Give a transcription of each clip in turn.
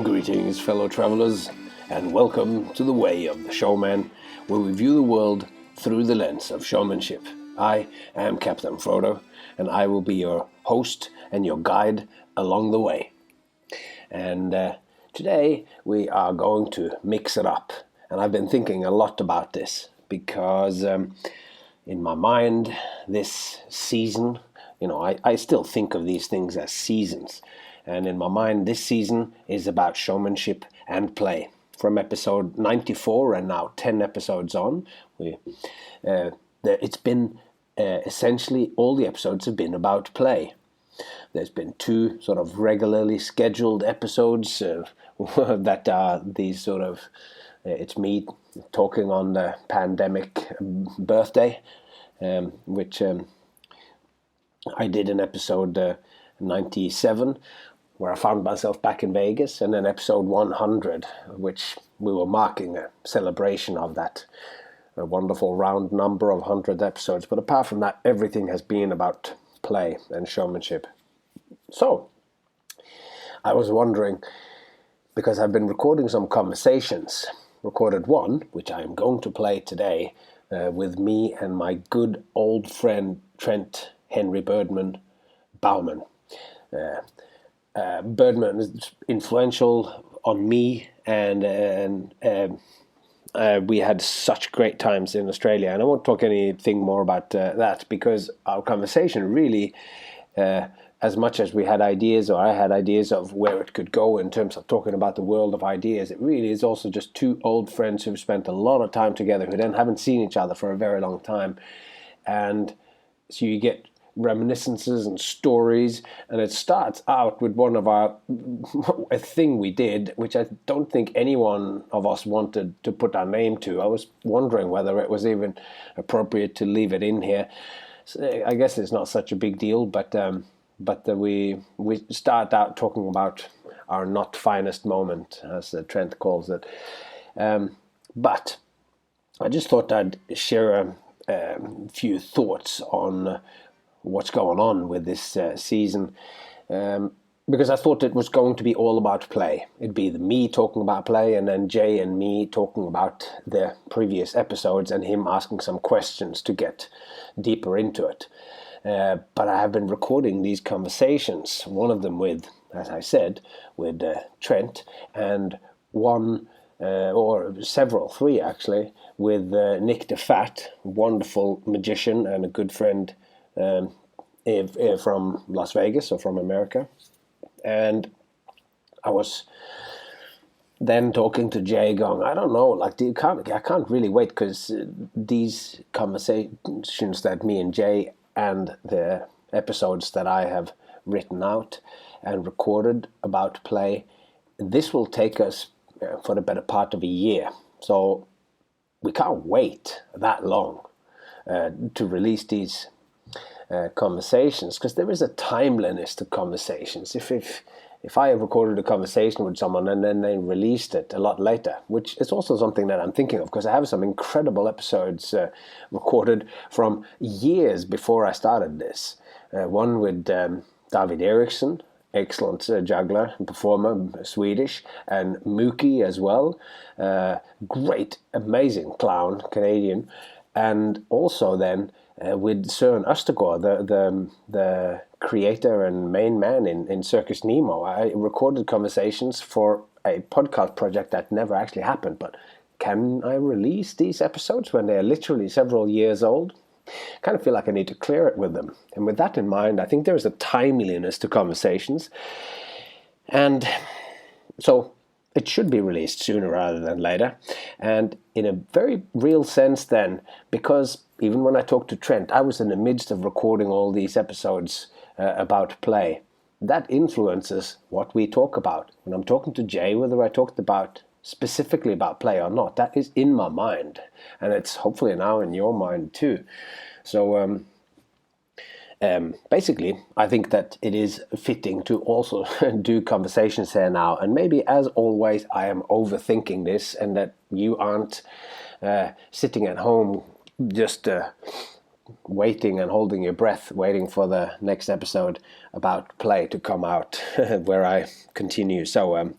Greetings, fellow travelers, and welcome to the Way of the Showman, where we view the world through the lens of showmanship. I am Captain Frodo, and I will be your host and your guide along the way. And today we are going to mix it up, and I've been thinking a lot about this because in my mind, this season, I still think of these things as seasons. And in my mind, this season is about showmanship and play. From episode 94 and now 10 episodes on, it's been essentially all the episodes have been about play. There's been two sort of regularly scheduled episodes that are these sort of, it's me talking on the pandemic birthday, which I did in episode 97, where I found myself back in Vegas, and then episode 100, which we were marking a celebration of that a wonderful round number of 100 episodes. But apart from that, everything has been about play and showmanship. So, I was wondering, because I've been recording some conversations, recorded one, which I am going to play today, with me and my good old friend Trent Henry Birdmann, Baumann. Birdmann is influential on me, and we had such great times in Australia. And I won't talk anything more about that, because our conversation really, as much as we had ideas, or I had ideas of where it could go in terms of talking about the world of ideas, it really is also just two old friends who've spent a lot of time together, who then haven't seen each other for a very long time. And so you get reminiscences and stories, and it starts out with one of a thing we did, which I don't think any one of us wanted to put our name to. I was wondering whether it was even appropriate to leave it in here. So I guess it's not such a big deal, but we start out talking about our not finest moment, as Trent calls it. But I just thought I'd share a few thoughts on what's going on with this season, because I thought it was going to be all about play. It'd be me talking about play, and then Jay and me talking about the previous episodes, and him asking some questions to get deeper into it. But I have been recording these conversations, one of them with, as I said, with Trent, and one, or several, three actually, with Nick the Fat, wonderful magician and a good friend from Las Vegas, or from America. And I was then talking to Jay, going, I don't know, I can't really wait, because these conversations that me and Jay, and the episodes that I have written out and recorded about play, this will take us for the better part of a year. So we can't wait that long to release these conversations, because there is a timeliness to conversations. If I have recorded a conversation with someone and then they released it a lot later, which is also something that I'm thinking of, because I have some incredible episodes recorded from years before I started this. One with David Eriksson, excellent juggler and performer, Swedish, and Mookie as well, great, amazing clown, Canadian, and also then with Søren Østergaard, the creator and main man in Circus Nemo. I recorded conversations for a podcast project that never actually happened, but can I release these episodes when they're literally several years old? I kind of feel like I need to clear it with them. And with that in mind, I think there is a timeliness to conversations. And so it should be released sooner rather than later. And in a very real sense then, because even when I talked to Trent, I was in the midst of recording all these episodes about play. That influences what we talk about. When I'm talking to Jay, whether I talked about specifically about play or not, that is in my mind. And it's hopefully now in your mind too. So basically, I think that it is fitting to also do conversations here now. And maybe, as always, I am overthinking this, and that you aren't sitting at home just waiting and holding your breath, waiting for the next episode about play to come out, where I continue. So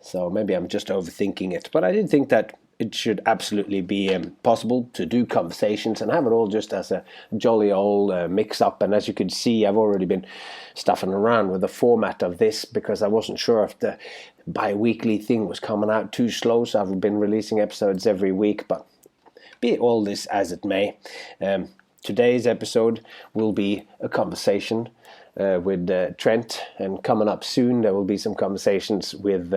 So maybe I'm just overthinking it. But I did think that it should absolutely be possible to do conversations and have it all just as a jolly old mix-up. And as you can see, I've already been stuffing around with the format of this because I wasn't sure if the bi-weekly thing was coming out too slow. So I've been releasing episodes every week, but be all this as it may. Today's episode will be a conversation with Trent, and coming up soon there will be some conversations with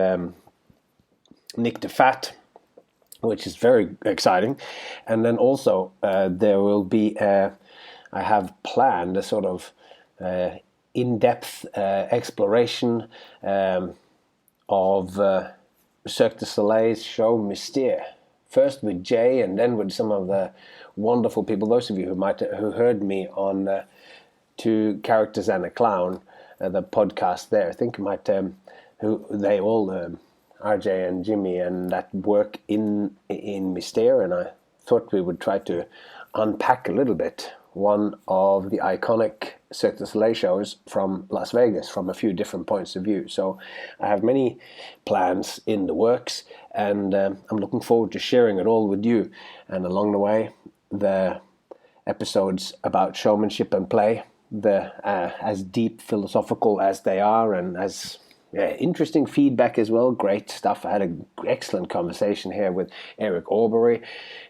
Nick the Fat, which is very exciting. And then also there will be, I have planned a sort of in-depth exploration of Cirque du Soleil's show Mystère. First with Jay, and then with some of the wonderful people. Those of you who heard me on Two Characters and a Clown, the podcast there, I think they all RJ and Jimmy and that work in Mystère, and I thought we would try to unpack a little bit one of the iconic Cirque du Soleil shows from Las Vegas from a few different points of view. So I have many plans in the works, and I'm looking forward to sharing it all with you. And along the way, the episodes about showmanship and play, as deep philosophical as they are, and as interesting feedback as well. Great stuff. I had an excellent conversation here with Eric Aubrey,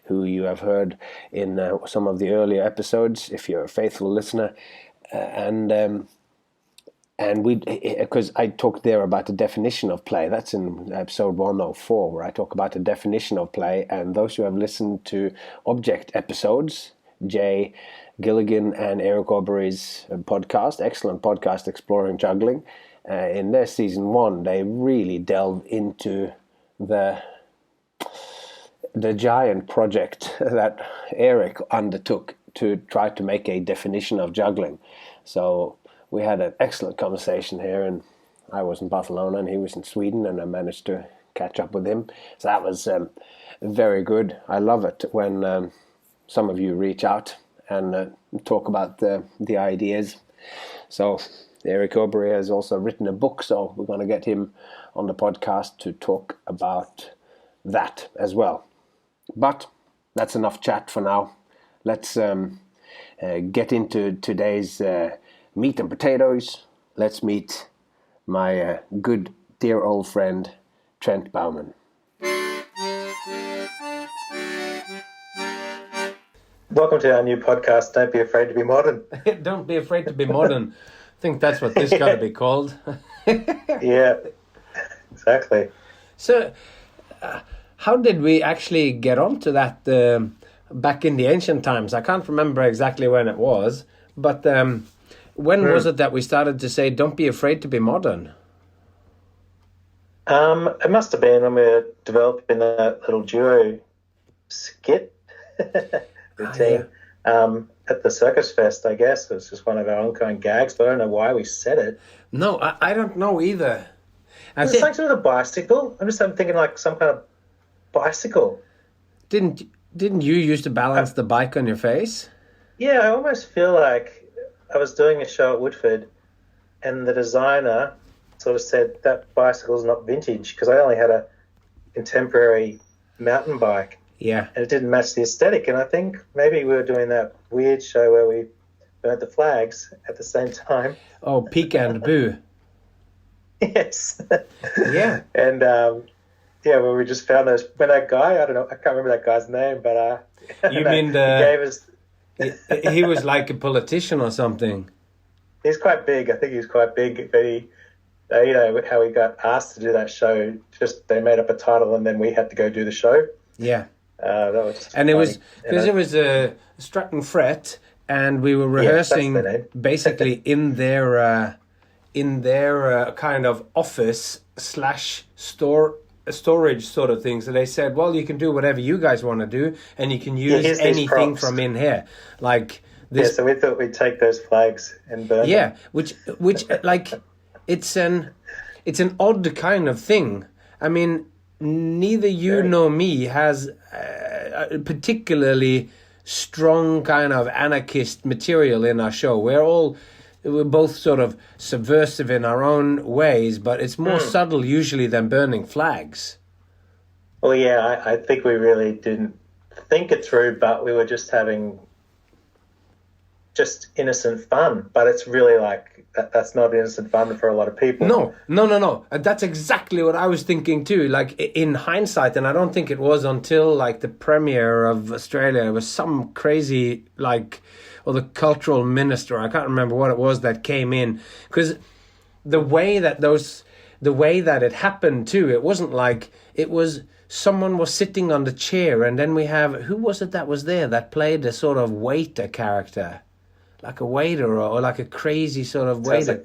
who you have heard in some of the earlier episodes, if you're a faithful listener. And we, because I talked there about the definition of play. That's in episode 104, where I talk about the definition of play. And those who have listened to object episodes, Jay Gilligan and Eric Aubrey's podcast, excellent podcast, Exploring Juggling, in their season 1, they really delve into the giant project that Eric undertook to try to make a definition of juggling. So we had an excellent conversation here, and I was in Barcelona and he was in Sweden, and I managed to catch up with him. So that was very good. I love it when some of you reach out and talk about the ideas. So Eric Aubrey has also written a book, so we're going to get him on the podcast to talk about that as well. But that's enough chat for now. Let's get into today's meat and potatoes. Let's meet my good, dear old friend, Trent Baumann. Welcome to our new podcast, Don't Be Afraid to Be Modern. Don't be afraid to be modern. I think that's what this got to be called. Yeah, exactly. So, how did we actually get onto that back in the ancient times? I can't remember exactly when it was, but when was it that we started to say, don't be afraid to be modern? It must have been when we were developing that little duo skit routine. At the Circus Fest, I guess. It was just one of our ongoing gags, but I don't know why we said it. No, I don't know either. It's like sort of a bicycle. I'm thinking like some kind of bicycle. Didn't you used to balance the bike on your face? Yeah, I almost feel like I was doing a show at Woodford and the designer sort of said that bicycle's not vintage because I only had a contemporary mountain bike. Yeah. And it didn't match the aesthetic. And I think maybe we were doing that weird show where we burnt the flags at the same time. Oh, Peek and Boo. Yes. Yeah. And, where we just found those, when that guy, I don't know, I can't remember that guy's name, but... You mean he gave us... he was like a politician or something? He's quite big. I think he's quite big, but he... you know, how we got asked to do that show, just they made up a title and then we had to go do the show. Yeah. That was and funny. It was because it was a Stratton Fret, and we were rehearsing basically in their kind of office / storage sort of thing. So they said, well, you can do whatever you guys want to do, and you can use anything from in here, like this. Yeah, so we thought we'd take those flags and burn them. Yeah, which like it's an odd kind of thing. I mean, neither you nor me has a particularly strong kind of anarchist material in our show. We're all we're both sort of subversive in our own ways, but it's more subtle usually than burning flags. Well, yeah, I think we really didn't think it through, but we were just having just innocent fun. But it's really like that's not innocent fun for a lot of people. No. And that's exactly what I was thinking too. Like in hindsight, and I don't think it was until like the premiere of Australia, it was some crazy or the cultural minister, I can't remember what it was, that came in, because the way that it happened too, it wasn't like it was. Someone was sitting on the chair, and then we have, who was it that was there that played a sort of waiter character, like a waiter or like a crazy sort of waiter.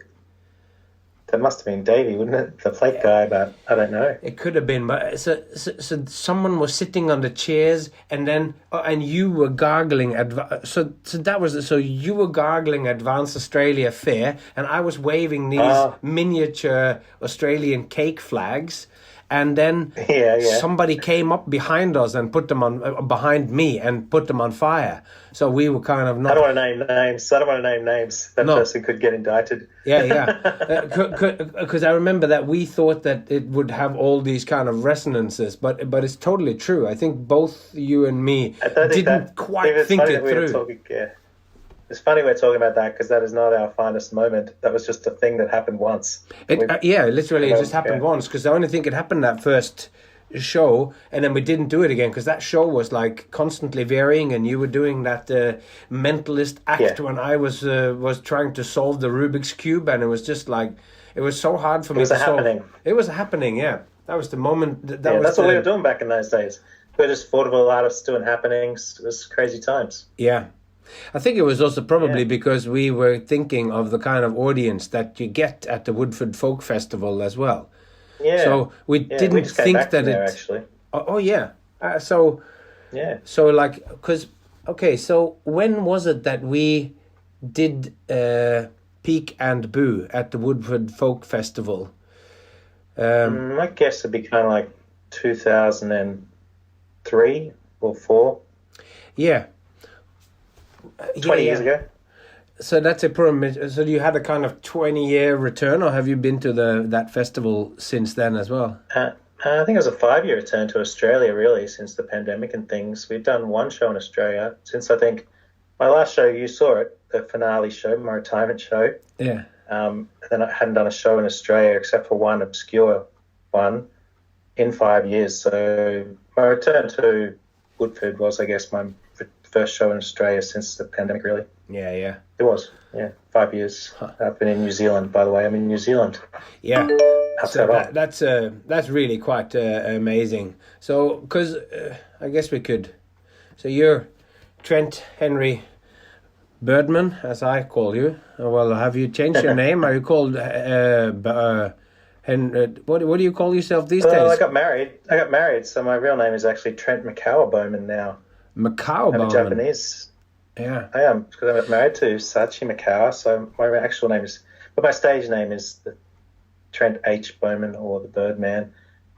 That must have been Davey, wouldn't it? The plate guy, but I don't know. It could have been, but so someone was sitting on the chairs, and then and you were gargling. So you were gargling Advance Australia Fair, and I was waving these miniature Australian cake flags. And then somebody came up behind us and put them on behind me and put them on fire. So we were kind of not. I don't want to name names. That person could get indicted. Yeah. Because I remember that we thought that it would have all these kind of resonances, but it's totally true. I think both you and me didn't quite think it through. It's funny we're talking about that because that is not our finest moment. That was just a thing that happened once. Literally it just happened once, because I only think it happened that first show, and then we didn't do it again because that show was like constantly varying, and you were doing that mentalist act when I was trying to solve the Rubik's Cube, and it was just like, it was so hard for me to solve. It was happening, yeah. That was the moment. That's what we were doing back in those days. We were just vaudeville artists doing happenings. It was crazy times. Yeah. I think it was also probably because we were thinking of the kind of audience that you get at the Woodford Folk Festival as well. Yeah. So we didn't think that it. Actually. Oh yeah. So like, because so when was it that we did Peek and Boo at the Woodford Folk Festival? I guess it'd be kind of like 2003 or 4. Yeah. 20 years ago. So that's a pyramid. So you had a kind of 20-year return, or have you been to that festival since then as well? I think it was a 5-year return to Australia, really, since the pandemic and things. We've done one show in Australia since, I think, my last show, you saw it, the finale show, my retirement show. Yeah. Then I hadn't done a show in Australia except for one obscure one in 5 years. So my return to Woodford was, I guess, my first show in Australia since the pandemic, really. Yeah. It was, 5 years. I've been in New Zealand, by the way. I'm in New Zealand. Yeah. So that's really quite amazing. So, because I guess we could. So you're Trent Henry Birdmann, as I call you. Well, have you changed your name? Are you called what do you call yourself these days? I got married, so my real name is actually Trent Baumann now. Baumann. I'm Japanese. Yeah. I am, because I'm married to Sachi Makawa, so my actual name is, but my stage name is the Trent H. Bowman, or the Birdman.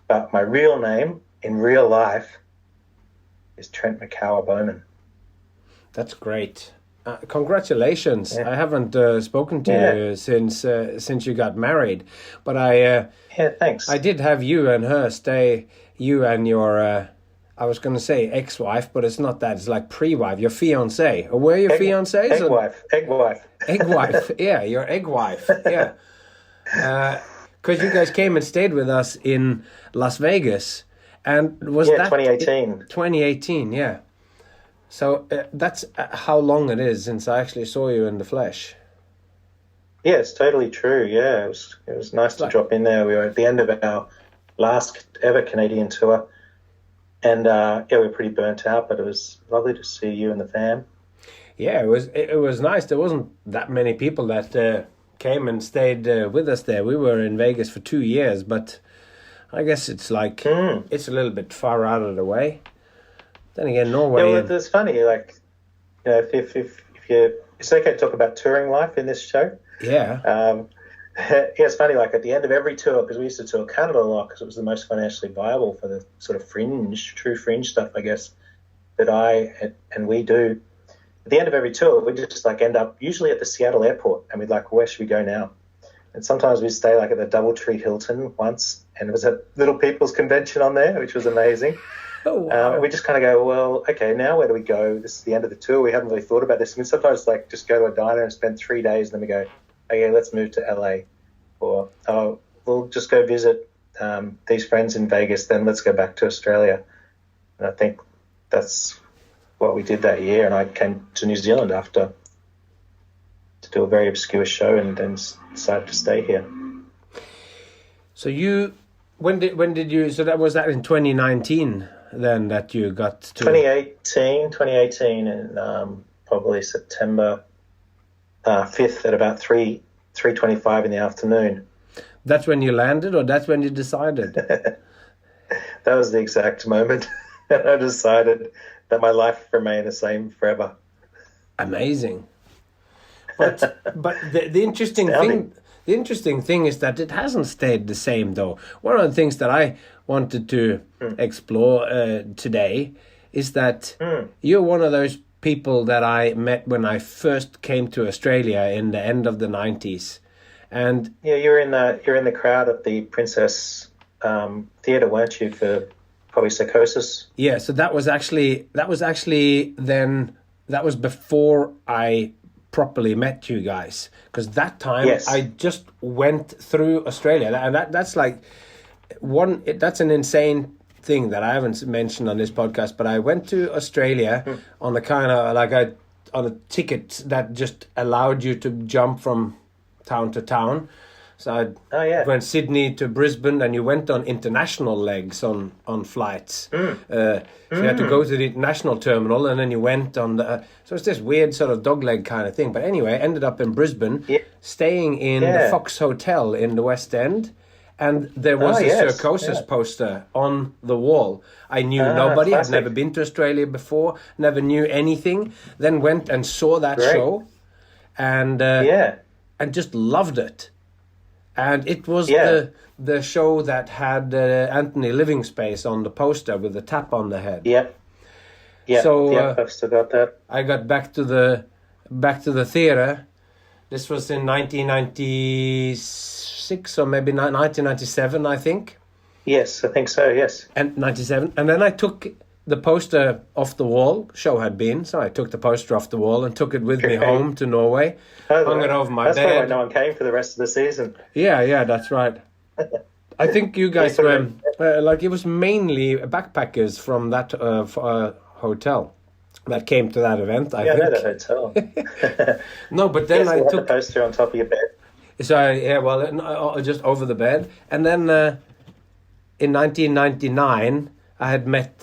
But my real name in real life is Trent Bowman. That's great. Congratulations. I haven't spoken to you since you got married, but thanks. I did have you and her stay, you and your I was going to say ex-wife, but it's not that. It's like pre-wife, your fiancé. Or were your fiancés? Egg wife. Egg wife, yeah, your egg wife, yeah. Because you guys came and stayed with us in Las Vegas. And was that 2018. 2018, yeah. So that's how long it is since I actually saw you in the flesh. Yeah, it's totally true. Yeah, it was nice to drop in there. We were at the end of our last ever Canadian tour. And we were pretty burnt out, but it was lovely to see you and the fam. Yeah, it was nice. There wasn't that many people that came and stayed with us there. We were in Vegas for 2 years, but I guess it's like it's a little bit far out of the way. Then again, Norway. Yeah, well, it's funny. Like, if you, it's okay to talk about touring life in this show. Yeah. It's funny, like at the end of every tour, because we used to tour Canada a lot because it was the most financially viable for the sort of true fringe stuff, I guess, that I and we do. at the end of every tour, we'd just like end up usually at the Seattle airport, and we'd like, where should we go now? And sometimes we'd stay like at the Doubletree Hilton once, and it was a Little People's Convention on there, which was amazing. Oh, wow. And we just kind of go, well, okay, now where do we go? This is the end of the tour. We haven't really thought about this. I mean, sometimes like just go to a diner and spend 3 days, and then we go, okay, let's move to LA, or oh, we'll just go visit these friends in Vegas. Then let's go back to Australia. And I think that's what we did that year. And I came to New Zealand after to do a very obscure show, and then decided to stay here. So when did you? So that was that in 2019 then that you got to 2018, and probably September 5th at about 3:25 in the afternoon. That's when you landed, or that's when you decided? That was the exact moment. I decided that my life remained the same forever. Amazing. But the interesting thing is that it hasn't stayed the same, though. One of the things that I wanted to explore today is that you're one of those people that I met when I first came to Australia in the end of the 90s. And yeah, you're in the crowd at the Princess Theatre, weren't you, for probably Psychosis? Yeah, so that was actually before I properly met you guys, because that time I just went through Australia, and that's like that's an insane thing that I haven't mentioned on this podcast, but I went to Australia on a kind of like on a ticket that just allowed you to jump from town to town. So I went Sydney to Brisbane, and you went on international legs on flights. So you had to go to the international terminal, and then you went on the... So it's this weird sort of dogleg kind of thing. But anyway, I ended up in Brisbane, staying in the Fox Hotel in the West End. And there was a Circosis poster on the wall. I knew nobody. Classic. I'd never been to Australia before, never knew anything. Then went and saw that show, and just loved it. And it was the show that had Anthony Livingspace on the poster with the tap on the head. Yep. So I've still got that. I got back to the theatre. This was in 1996 or maybe 1997, I think. Yes, I think so. Yes. And 97, and then I took the poster off the wall. Show had been, so I took the poster off the wall and took it with me home to Norway. Hung it over my bed. That's why no one came for the rest of the season. Yeah, that's right. I think you guys were like, it was mainly backpackers from that hotel that came to that event. I think. I know that hotel. No, but then I took the poster on top of your bed. So just over the bed, and then in 1999, I met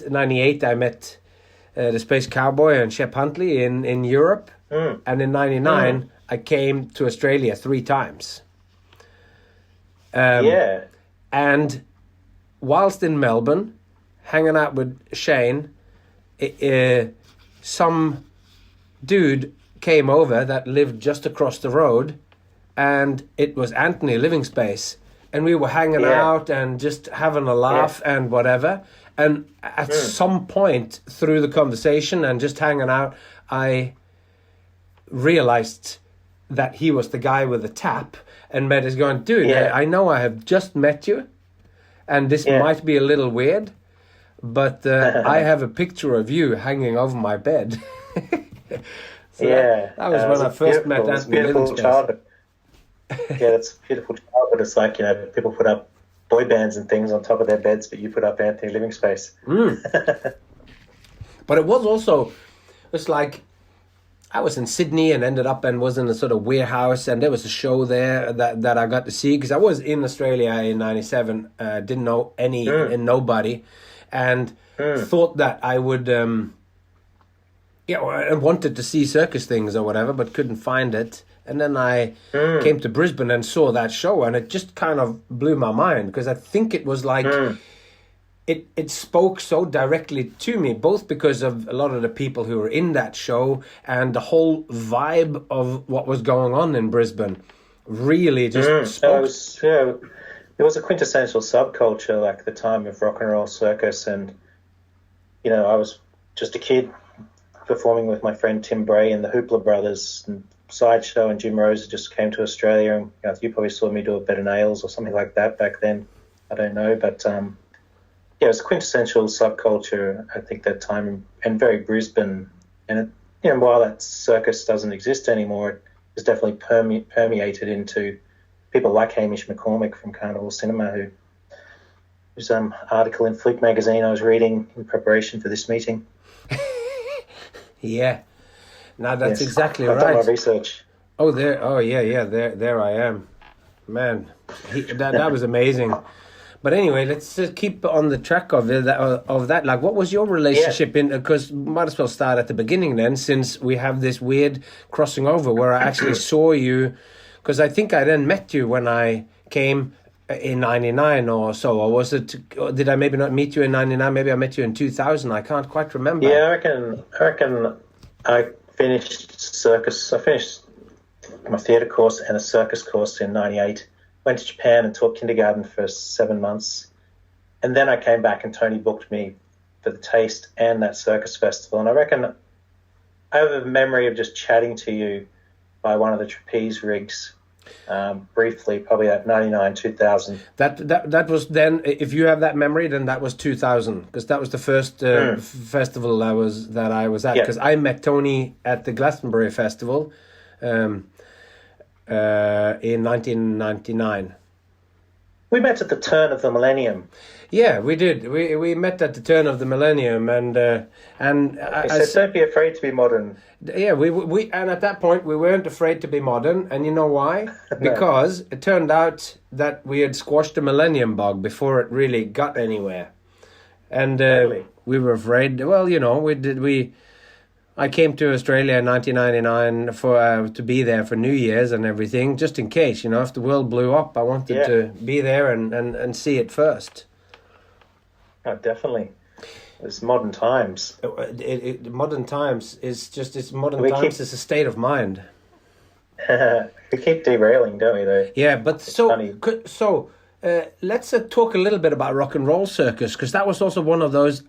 the Space Cowboy and Shep Huntley in Europe, and in 99 I came to Australia 3 times. And whilst in Melbourne, hanging out with Shane, some dude came over that lived just across the road, and it was Anthony Livingspace, and we were hanging out and just having a laugh and whatever. And at some point through the conversation and just hanging out, I realized that he was the guy with the tap, and Matt is going, dude, I know I have just met you, and this might be a little weird, but I have a picture of you hanging over my bed. So that was when I first met Anthony Livingspace. It's a beautiful childhood. It's like, people put up boy bands and things on top of their beds, but you put up Anthony Livingspace. But it was like I was in Sydney and ended up and was in a sort of warehouse, and there was a show there that I got to see, because I was in Australia in 97, didn't know any and nobody, and thought that I would I wanted to see circus things or whatever, but couldn't find it. And then I came to Brisbane and saw that show, and it just kind of blew my mind, because I think it was like it spoke so directly to me, both because of a lot of the people who were in that show and the whole vibe of what was going on in Brisbane really just spoke. It was a quintessential subculture, like the time of rock and roll circus, and I was just a kid performing with my friend Tim Bray and the Hoopla Brothers and Sideshow, and Jim Rosa just came to Australia, and you probably saw me do a Better Nails or something like that back then. I don't know, but it was quintessential subculture, I think, that time, and very Brisbane. And while that circus doesn't exist anymore, it was definitely permeated into people like Hamish McCormick from Carnival Cinema, whose article in Flick magazine I was reading in preparation for this meeting. Yeah. No, that's exactly I've right. done my research. Oh, there I am. Man, that was amazing. But anyway, let's keep on the track of that. Like, what was your relationship because might as well start at the beginning then, since we have this weird crossing over where I actually saw you, because I think I then met you when I came in 99 or so, or did I maybe not meet you in 99? Maybe I met you in 2000. I can't quite remember. Yeah, I reckon I finished my theatre course and a circus course in 98. Went to Japan and taught kindergarten for 7 months. And then I came back and Tony booked me for the Taste and that circus festival. And I reckon I have a memory of just chatting to you by one of the trapeze rigs briefly, probably at 99, 2000. That was then, if you have that memory, then that was 2000, because that was the first festival I was at, because I met Tony at the Glastonbury Festival in 1999. We met at the turn of the millennium. Yeah, we did. We met at the turn of the millennium, and I said, don't be afraid to be modern. Yeah, we and at that point we weren't afraid to be modern, and you know why? No. Because it turned out that we had squashed the millennium bug before it really got anywhere, and really? We were afraid. Well, I came to Australia in 1999 to be there for New Year's and everything, just in case, if the world blew up, I wanted to be there and see it first. Oh, definitely. It's modern times. Modern times is a state of mind. We keep derailing, don't we, though? Yeah, but let's talk a little bit about Rock and Roll Circus, because that was also one of those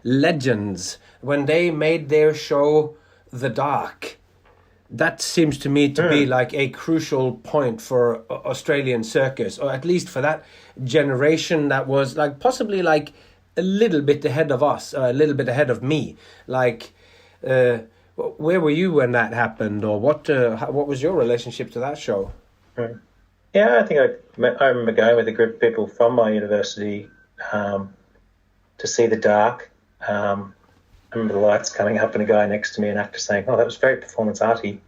legends when they made their show The Dark. That seems to me to be like a crucial point for Australian circus, or at least for that generation that was possibly a little bit ahead of us, or a little bit ahead of me. Where were you when that happened, or what was your relationship to that show? Yeah, I think I remember going with a group of people from my university to see The Dark. I remember the lights coming up and a guy next to me, an actor, saying, "Oh, that was very performance arty."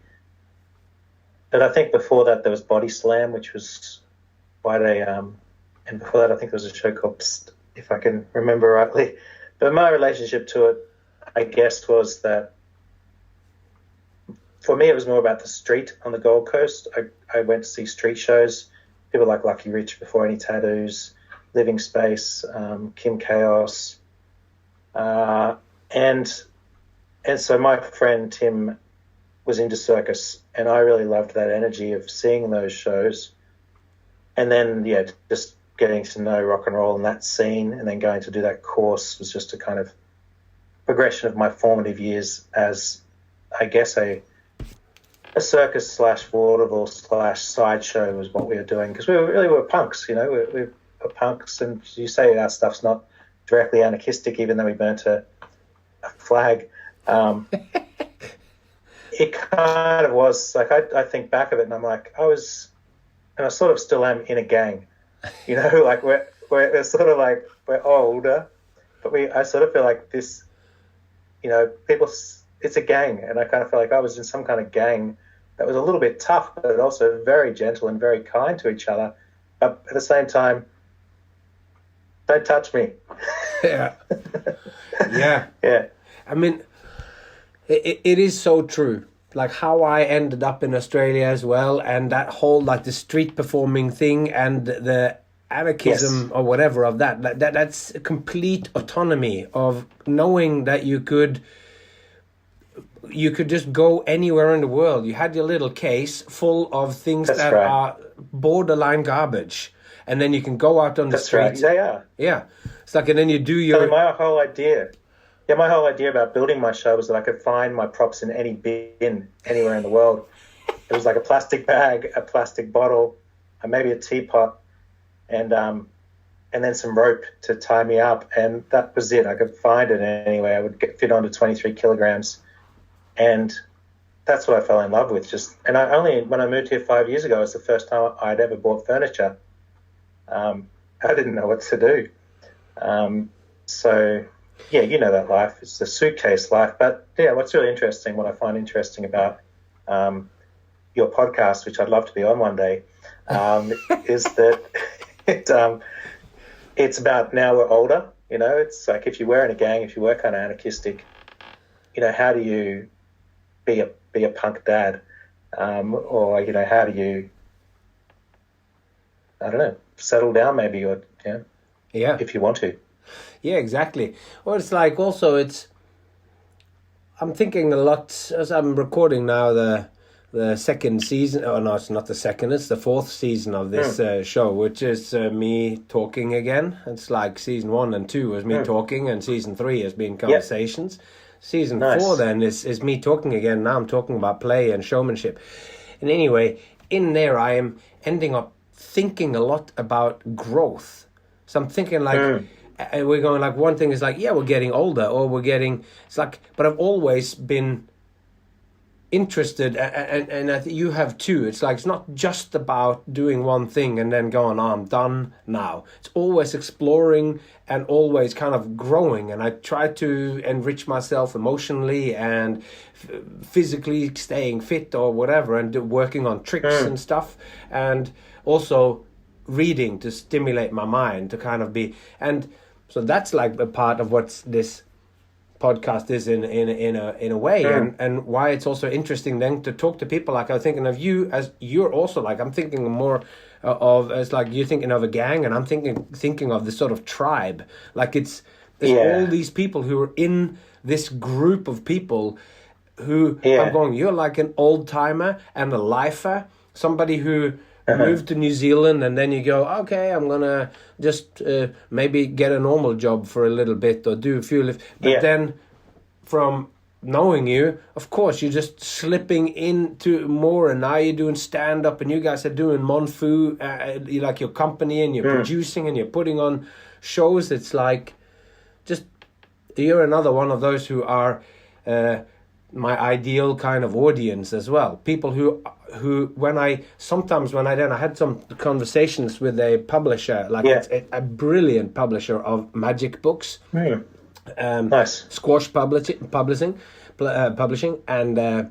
But I think before that there was Body Slam, which was quite and before that I think there was a show called Psst, if I can remember rightly. But my relationship to it, I guess, was that for me it was more about the street on the Gold Coast. I went to see street shows, people like Lucky Rich, Before Any Tattoos, Living Space, Kim Chaos, and so my friend Tim was into circus, and I really loved that energy of seeing those shows. And then, just getting to know rock and roll and that scene, and then going to do that course was just a kind of progression of my formative years as, I guess, a circus / vaudeville / sideshow was what we were doing, because we were punks, we were punks, and you say our stuff's not directly anarchistic, even though we burnt a flag. It kind of was I think back of it and I'm like, I sort of still am in a gang, we're sort of we're older, but I sort of feel like this, people, it's a gang, and I kind of feel like I was in some kind of gang that was a little bit tough, but also very gentle and very kind to each other. But at the same time, don't touch me. Yeah. Yeah. Yeah. I mean, it is so true. How I ended up in Australia as well, and that whole the street performing thing and the anarchism or whatever of that's a complete autonomy of knowing that you could just go anywhere in the world. You had your little case full of things are borderline garbage, and then you can go out on the street. Right. They are. Yeah. It's and then you do your... my whole idea Yeah, my whole idea about building my show was that I could find my props in any bin anywhere in the world. It was like a plastic bag, a plastic bottle, maybe a teapot, and then some rope to tie me up, and that was it. I could find it anyway. I would fit onto 23 kilograms, and that's what I fell in love with. When I moved here 5 years ago, it was the first time I'd ever bought furniture. I didn't know what to do. So, yeah, you know that life. It's the suitcase life. But, yeah, what's really interesting, what I find interesting about your podcast, which I'd love to be on one day, is that it's about now we're older. You know, it's like if you were in a gang, if you were kind of anarchistic, you know, how do you be a punk dad? Or, you know, how do you, I don't know, settle down maybe, or, Yeah. if you want to. Yeah, exactly. Well, it's like also I'm thinking a lot as I'm recording now the second season. Oh no, it's not the second. It's the fourth season of this show, which is me talking again. It's like season 1 and 2 was me talking, and season 3 has been conversations. Yep. Season 4 then is me talking again. Now I'm talking about play and showmanship. And anyway, in there I am ending up thinking a lot about growth. So I'm thinking like. We're going like, one thing is like, yeah, we're getting older, or it's like, but I've always been interested, and I think you have too. It's like, it's not just about doing one thing and then going, I'm done now. It's always exploring and always kind of growing, and I try to enrich myself emotionally and physically, staying fit or whatever, and working on tricks and stuff, and also reading to stimulate my mind to kind of be, and so that's like a part of what this podcast is in a way, and why it's also interesting then to talk to people. Like I'm thinking of you as you're also like, I'm thinking more of as like you're thinking of a gang, and I'm thinking of this sort of tribe. Like there's all these people who are in this group of people who I'm going, you're like an old timer and a lifer, somebody who moved to New Zealand, and then you go, okay, I'm gonna just maybe get a normal job for a little bit or do a few but then from knowing you, of course, you're just slipping into more, and now you're doing stand-up, and you guys are doing Monfu, you like your company, and you're producing and you're putting on shows. It's like, just, you're another one of those who are my ideal kind of audience as well. People who when I had some conversations with a publisher, like a brilliant publisher of magic books, nice. Squash publishing, and now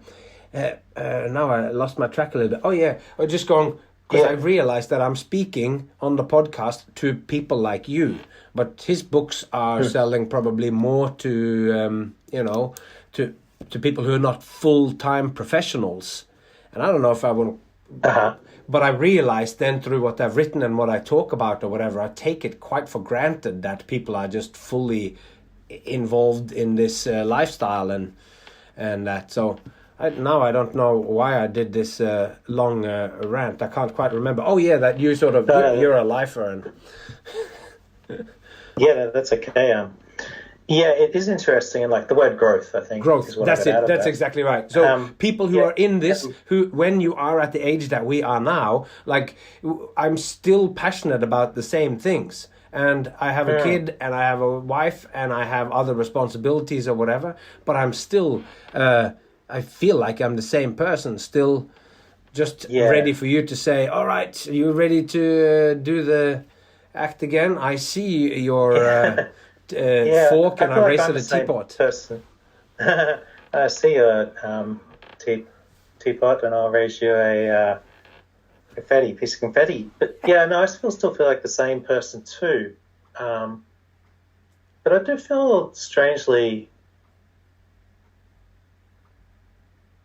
I lost my track a little bit. Oh yeah, I was just going, because I realized that I'm speaking on the podcast to people like you, but his books are selling probably more to to people who are not full-time professionals. And I don't know if I will, but I realized then through what I've written and what I talk about or whatever, I take it quite for granted that people are just fully involved in this lifestyle and that. So now I don't know why I did this long rant. I can't quite remember. Oh yeah, that you sort of, you're a lifer. And yeah, that's okay. Yeah, it is interesting, and like the word growth, I think. Growth, is what that's I got it. That's exactly right. So people who are in this, who when you are at the age that we are now, like I'm still passionate about the same things. And I have a kid, and I have a wife, and I have other responsibilities or whatever. But I'm still, I feel like I'm the same person, still just ready for you to say, all right, are you ready to do the act again? I see your... fork, and I race at a teapot. Person. I see a teapot, and I'll raise you a piece of confetti. But yeah, no, I still feel like the same person too. But I do feel strangely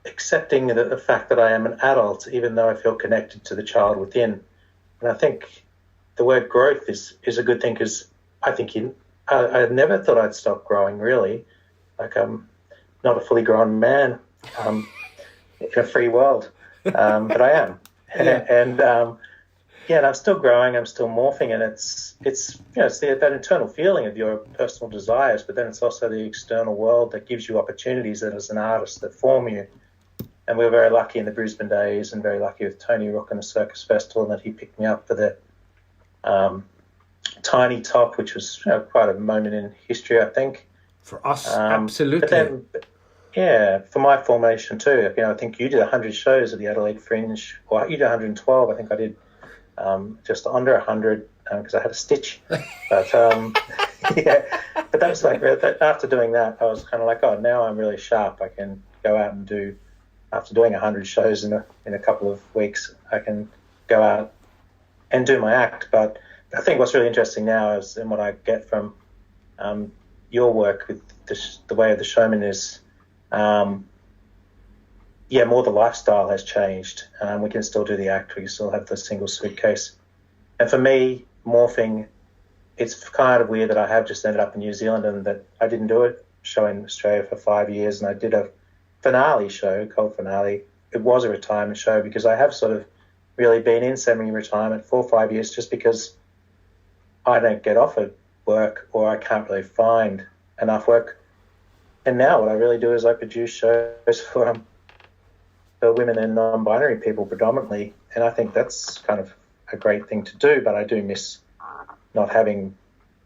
accepting the fact that I am an adult, even though I feel connected to the child within. And I think the word growth is a good thing, because I think I never thought I'd stop growing, really. Like, I'm not a fully grown man in a free world, but I am. And Yeah, and I'm still growing, I'm still morphing, and it's it's that internal feeling of your personal desires, but then it's also the external world that gives you opportunities that as an artist that form you. And we were very lucky in the Brisbane days, and very lucky with Tony Rook and the Circus Festival, and that he picked me up for the Tiny Top, which was quite a moment in history, I think. For us, But absolutely. then, yeah, for my formation too. I think you did 100 shows at the Adelaide Fringe, or you did 112. I think I did just under 100 because I had a stitch. But yeah, but that was like after doing that, I was kind of like, oh, now I'm really sharp. I can go out and do. After doing 100 shows in a couple of weeks, I can go out and do my act. But I think what's really interesting now is, and what I get from your work with the way of the Showman is, more the lifestyle has changed. We can still do the act. We can still have the single suitcase. And for me, morphing, it's kind of weird that I have just ended up in New Zealand and that I didn't do a show in Australia for 5 years, and I did a finale show, cold finale. It was a retirement show because I have sort of really been in semi-retirement for 5 years just because I don't get offered work or I can't really find enough work. And now what I really do is I produce shows for women and non-binary people predominantly, and I think that's kind of a great thing to do, but I do miss not having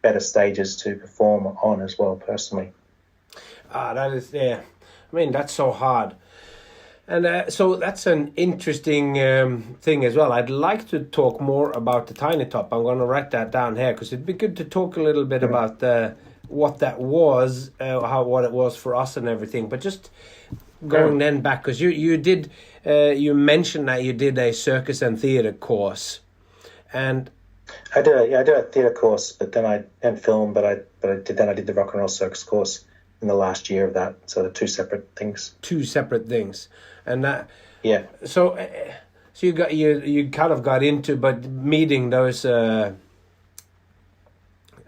better stages to perform on as well, personally. That is, yeah. I mean, that's so hard. And so that's an interesting thing as well. I'd like to talk more about the Tiny Top. I'm going to write that down here because it'd be good to talk a little bit about what that was, what it was for us and everything. But just going then back, because you did, you mentioned that you did a circus and theatre course. And I did a theatre course, but then and film, but I did the rock and roll circus course in the last year of that. So the two separate things. And that, yeah. So you kind of got into, but meeting those rock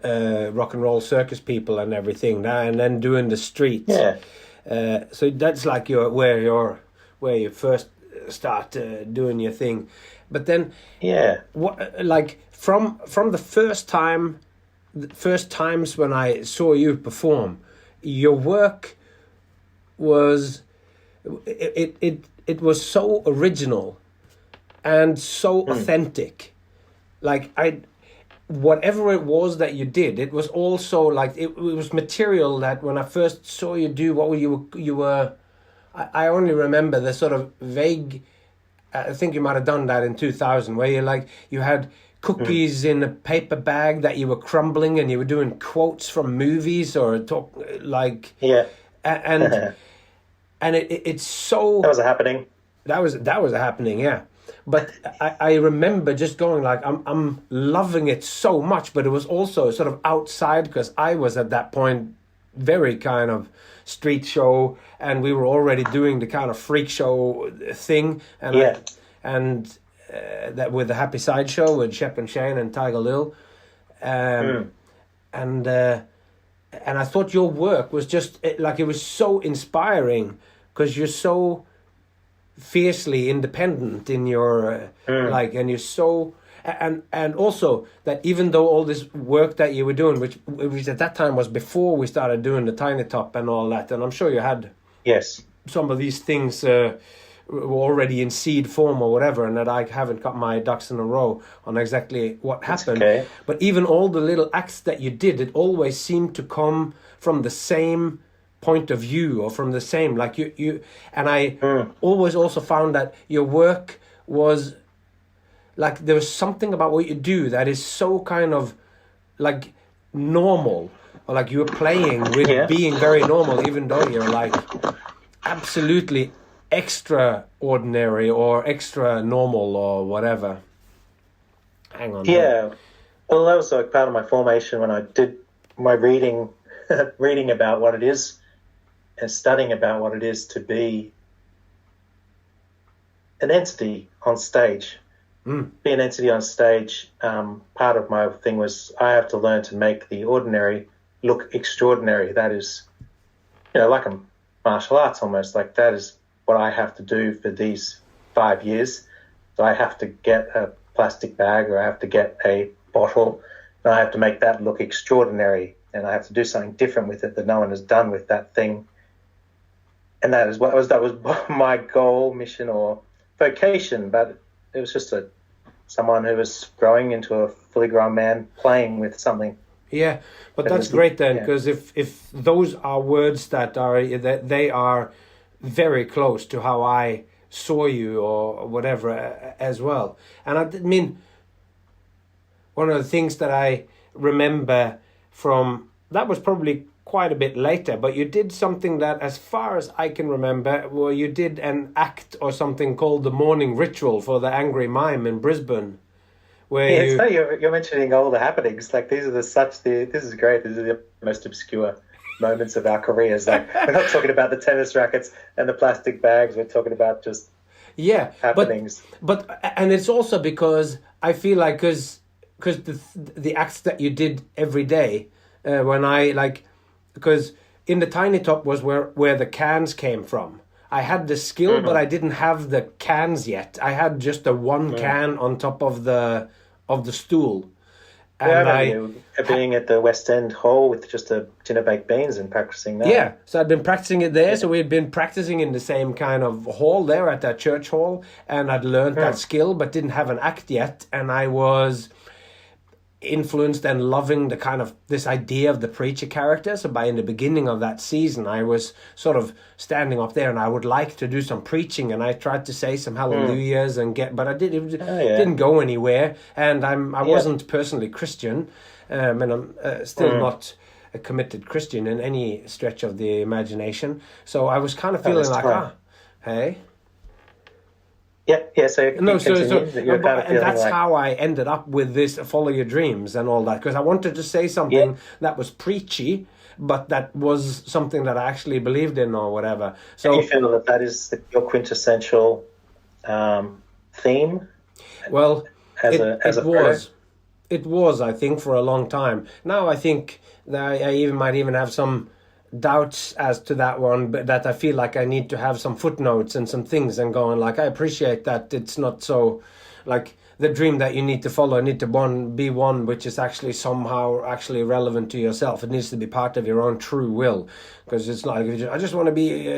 and roll circus people and everything, and then doing the streets. Yeah. So that's like where you first start doing your thing, but then what like from the first times when I saw you perform, your work was. It was so original and so authentic. Like whatever it was that you did, it was also like it was material that when I first saw you do what you were. I only remember the sort of vague. I think you might have done that in 2000, where you had cookies in a paper bag that you were crumbling, and you were doing quotes from movies or talk like and. And it's so... That was a happening. That was a happening, yeah. But I remember just going like, I'm loving it so much, but it was also sort of outside because I was at that point very kind of street show, and we were already doing the kind of freak show thing. And that with the Happy Side Show with Shep and Shane and Tiger Lil. And I thought your work was just like it was so inspiring because you're so fiercely independent in your and you're so and also that even though all this work that you were doing, which at that time was before we started doing the Tiny Top and all that, and I'm sure you had some of these things were already in seed form or whatever, and that I haven't got my ducks in a row on exactly what happened. Okay. But even all the little acts that you did, it always seemed to come from the same point of view or from the same, like you and I always also found that your work was like there was something about what you do that is so kind of like normal, or like you were playing with being very normal, even though you're like absolutely extraordinary or extra normal or whatever. Hang on. Yeah. Well, that was like part of my formation when I did my reading about what it is and studying about what it is to be an entity on stage. Be an entity on stage. Part of my thing was I have to learn to make the ordinary look extraordinary. That is, like a martial arts almost. Like that is what I have to do for these 5 years. So I have to get a plastic bag, or I have to get a bottle, and I have to make that look extraordinary, and I have to do something different with it that no one has done with that thing. And that was my goal, mission, or vocation. But it was just someone who was growing into a fully grown man playing with something. Yeah, but that's great then, because if those are words that they are very close to how I saw you or whatever as well. And I mean, one of the things that I remember from that was probably quite a bit later, but you did something that, as far as I can remember, well, you did an act or something called the morning ritual for the Angry Mime in Brisbane. It's funny you're mentioning all the happenings. Like this is great. These are the most obscure moments of our careers. Like we're not talking about the tennis rackets and the plastic bags. We're talking about just happenings. But and it's also because I feel like because the acts that you did every day when I like because in the Tiny Top was where the cans came from. I had the skill, but I didn't have the cans yet. I had just the one can on top of the stool. And being at the West End Hall with just a tin of baked beans and practicing that. Yeah, so I'd been practicing it there. So we'd been practicing in the same kind of hall there at that church hall, and I'd learned that skill, but didn't have an act yet. And I was influenced and loving the kind of this idea of the preacher character. So in the beginning of that season, I was sort of standing up there and I would like to do some preaching, and I tried to say some hallelujahs but I didn't go anywhere, and I wasn't personally Christian, and I'm still not a committed Christian in any stretch of the imagination. So I was kind of feeling hey. Yeah. So that's how I ended up with this "Follow Your Dreams" and all that, because I wanted to say something that was preachy, but that was something that I actually believed in or whatever. So and you feel that is your quintessential theme. Well, it was, I think, for a long time. Now I think that I might even have some doubts as to that one, but that I feel like I need to have some footnotes and some things and going like, I appreciate that it's not so like the dream that you need to follow need to be one which is actually somehow actually relevant to yourself. It needs to be part of your own true will, because it's not like I just want to be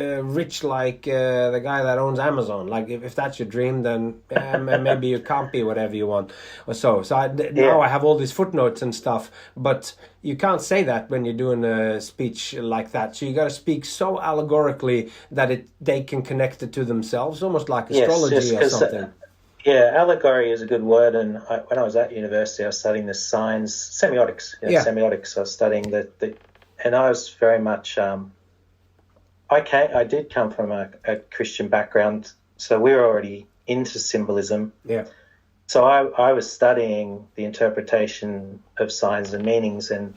rich like the guy that owns Amazon. Like if that's your dream, then maybe you can't be whatever you want or so. Now I have all these footnotes and stuff, but you can't say that when you're doing a speech like that. So you got to speak so allegorically that they can connect it to themselves, almost like astrology or something. Allegory is a good word. And when I was at university, I was studying the signs, semiotics. Semiotics. I was studying and I was very much. I did come from a Christian background, so we were already into symbolism. Yeah. So I was studying the interpretation of signs and meanings, and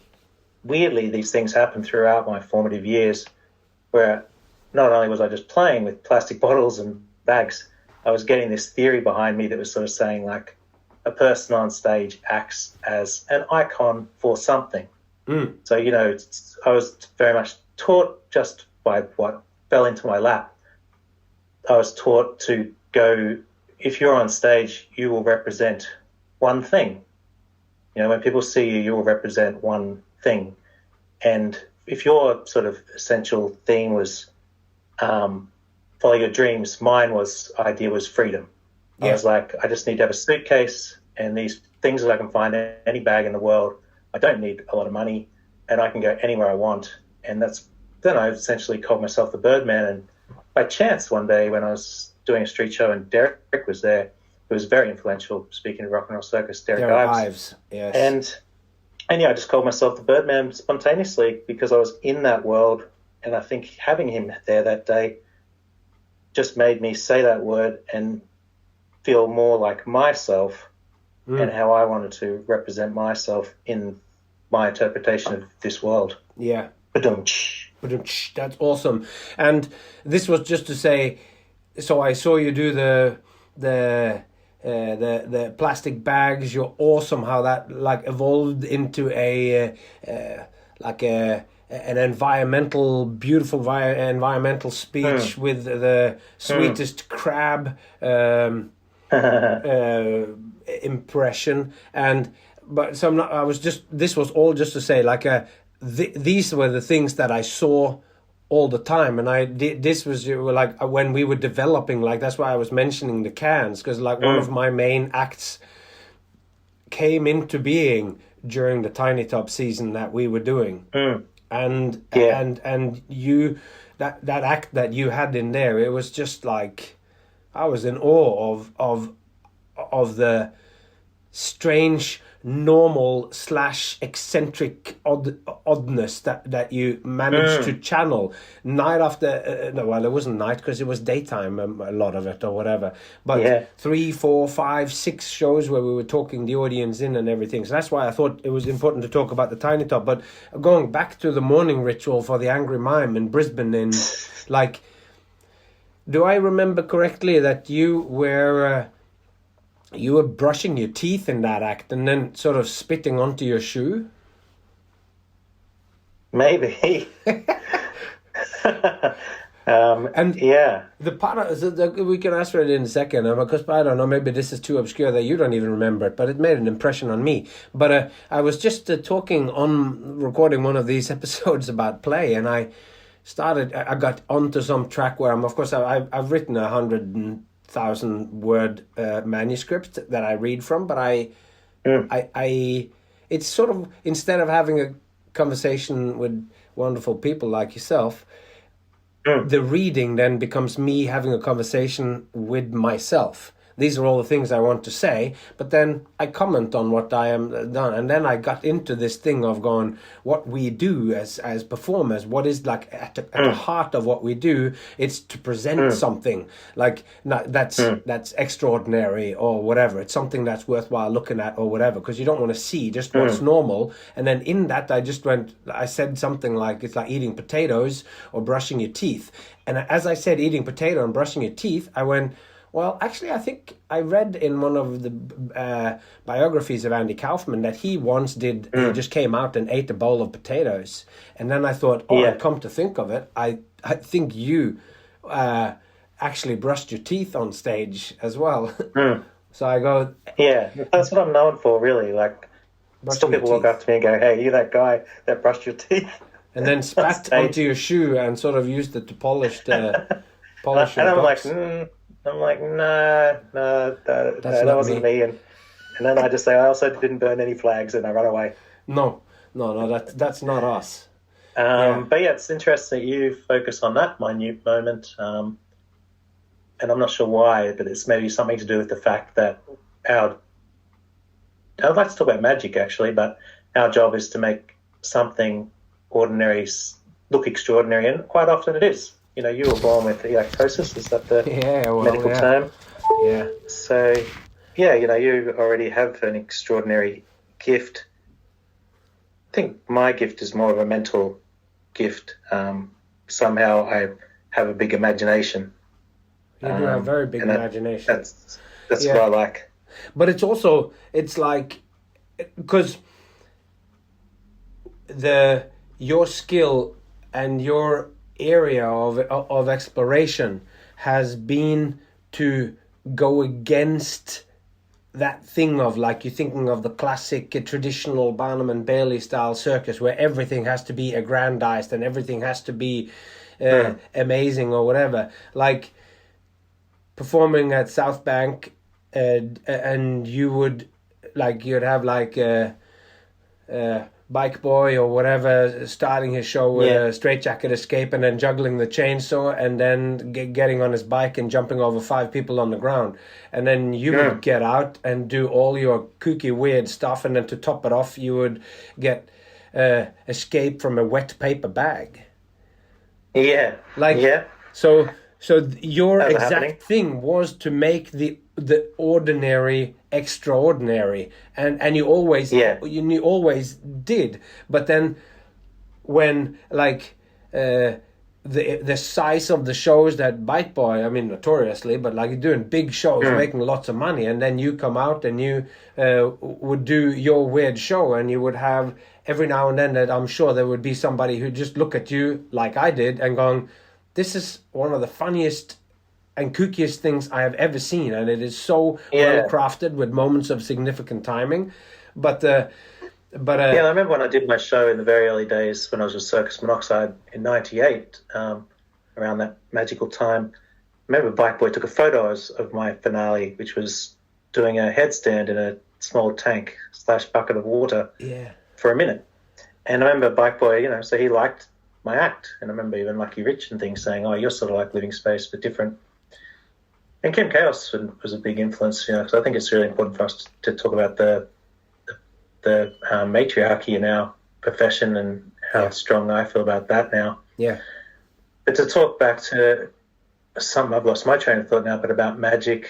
weirdly, these things happened throughout my formative years, where not only was I just playing with plastic bottles and bags, I was getting this theory behind me that was sort of saying like a person on stage acts as an icon for something. So, I was very much taught just by what fell into my lap. I was taught to go, if you're on stage, you will represent one thing. When people see you, you will represent one thing. And if your sort of essential theme was follow your dreams, mine idea was freedom. I was like, I just need to have a suitcase and these things that I can find in any bag in the world. I don't need a lot of money, and I can go anywhere I want. And then I essentially called myself the Birdman. And by chance one day when I was doing a street show and Derek was there, who was very influential, speaking of rock and roll circus, Derek Ives. Yes. And I just called myself the Birdman spontaneously because I was in that world. And I think having him there that day just made me say that word and feel more like myself and how I wanted to represent myself in my interpretation of this world. Yeah. Ba-dum-tsh. That's awesome. And this was just to say, so I saw you do the plastic bags. You're awesome how that like evolved into an beautiful environmental speech with the sweetest crab impression. But so I was just, this was all just to say, like, these were the things that I saw all the time, and this was like when we were developing, like, that's why I was mentioning the cans, because like one of my main acts came into being during the Tiny Top season that we were doing. And you, that act that you had in there, it was just like, I was in awe of the strange, normal / eccentric oddness that you managed to channel night after. No, well, it wasn't night because it was daytime, a lot of it, or whatever. But 3, 4, 5, 6 shows where we were talking the audience in and everything. So that's why I thought it was important to talk about the Tiny Top. But going back to the morning ritual for the Angry Mime in Brisbane, like, do I remember correctly that you were brushing your teeth in that act and then sort of spitting onto your shoe? Maybe. And yeah. The part we can answer it in a second, because I don't know, maybe this is too obscure that you don't even remember it, but it made an impression on me. But I was just recording one of these episodes about play, and I got onto some track where I've written 100,000 word manuscript that I read from, but I it's sort of, instead of having a conversation with wonderful people like yourself, the reading then becomes me having a conversation with myself. These are all the things I want to say, but then I comment on what I am done. And then I got into this thing of going, what we do as performers, what is like at the heart of what we do, it's to present something like that's extraordinary or whatever. It's something that's worthwhile looking at or whatever, because you don't want to see just what's normal. And then in that, I said something like, it's like eating potatoes or brushing your teeth. And as I said, eating potato and brushing your teeth, I went, well, actually, I think I read in one of the biographies of Andy Kaufman that he once he just came out and ate a bowl of potatoes. And then I thought, I'd come to think of it, I think you actually brushed your teeth on stage as well. So I go... Yeah, that's what I'm known for, really. Like, still people walk up to me and go, hey, you that guy that brushed your teeth? And then spat onto your shoe and sort of used it to polish your box. I'm like, no, that wasn't me. And then I just say, I also didn't burn any flags, and I run away. No, that's not us. But yeah, it's interesting that you focus on that minute moment. And I'm not sure why, but it's maybe something to do with the fact that I'd like to talk about magic, actually, but our job is to make something ordinary look extraordinary, and quite often it is. You know, you were born with electrosis, is that the medical term? Yeah. So, yeah, you know, you already have an extraordinary gift. I think my gift is more of a mental gift. Somehow I have a big imagination. You do have a very big imagination. That's what I like. But it's like, because your skill and your area of exploration has been to go against that thing of, like, you're thinking of the classic traditional Barnum and Bailey style circus where everything has to be aggrandized and everything has to be amazing or whatever, like performing at South Bank, and you'd have Bike Boy or whatever starting his show with a straitjacket escape and then juggling the chainsaw and then getting on his bike and jumping over 5 people on the ground, and then you would get out and do all your kooky weird stuff, and then to top it off you would get escape from a wet paper bag. So your exact thing was to make the ordinary extraordinary, and you always you always did. But then when the size of the shows that Bike Boy, I mean notoriously, but like doing big shows, making lots of money, and then you come out and you would do your weird show, and you would have every now and then that I'm sure there would be somebody who just look at you like I did and going, this is one of the funniest and kookiest things I have ever seen, and it is so Yeah. well crafted with moments of significant timing. But Yeah, I remember when I did my show in the very early days when I was with Circus Monoxide in '98, around that magical time. I remember Bike Boy took a photo of my finale, which was doing a headstand in a small tank / bucket of water for a minute. And I remember Bike Boy, so he liked my act. And I remember even Lucky Rich and things saying, oh, you're sort of like Living Space, but different. And Kim Chaos was a big influence, because I think it's really important for us to talk about the matriarchy in our profession and how strong I feel about that now. Yeah. But to talk back to I've lost my train of thought now, but about magic,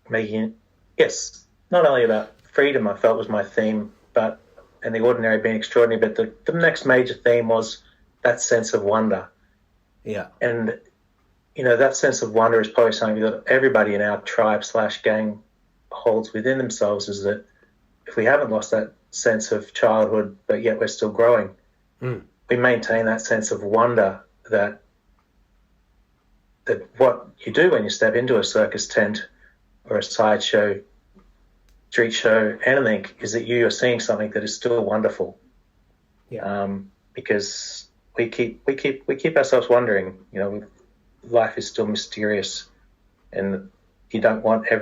not only about freedom I felt was my theme, and the ordinary being extraordinary, but the next major theme was that sense of wonder. Yeah. And, that sense of wonder is probably something that everybody in our tribe / gang holds within themselves, is that if we haven't lost that sense of childhood, but yet we're still growing, we maintain that sense of wonder that what you do when you step into a circus tent or a sideshow, street show, anything, is that you are seeing something that is still wonderful. Yeah. Because we keep ourselves wondering. Life is still mysterious, and you don't want to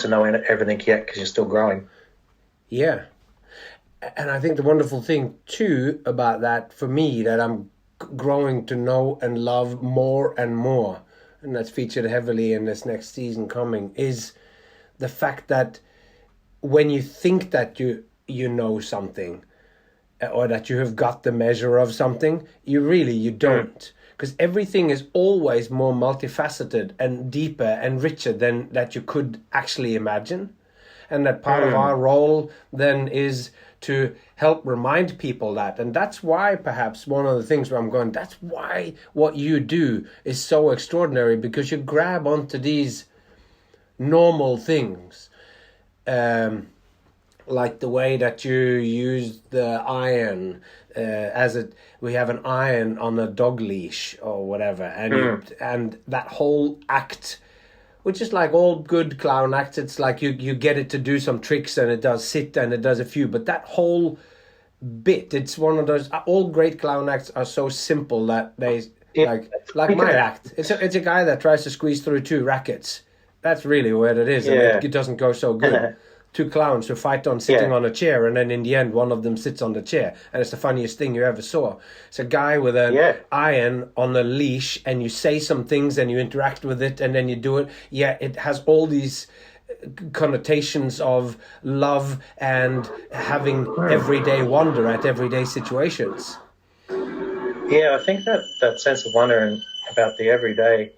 know everything yet because you're still growing. Yeah. And I think the wonderful thing too about that, for me, that I'm growing to know and love more and more, and that's featured heavily in this next season coming, is the fact that when you think that you know something, or that you have got the measure of something, you don't. Because everything is always more multifaceted and deeper and richer than that you could actually imagine. And that part of our role then is to help remind people that. And that's why perhaps one of the things where I'm going, that's why what you do is so extraordinary, because you grab onto these normal things. Like the way that you use the iron, we have an iron on a dog leash or whatever, and that whole act, which is like all good clown acts, it's like you get it to do some tricks and it does sit and it does a few, but that whole bit, it's one of those, all great clown acts are so simple that they, like my act, it's a guy that tries to squeeze through two rackets. That's really what it is, and it doesn't go so good. Two clowns who fight on sitting on a chair, and then in the end one of them sits on the chair, and it's the funniest thing you ever saw. It's a guy with an iron on a leash, and you say some things and you interact with it, and then you do it. It has all these connotations of love and having everyday wonder at everyday situations. I think that sense of wonder and about the everyday,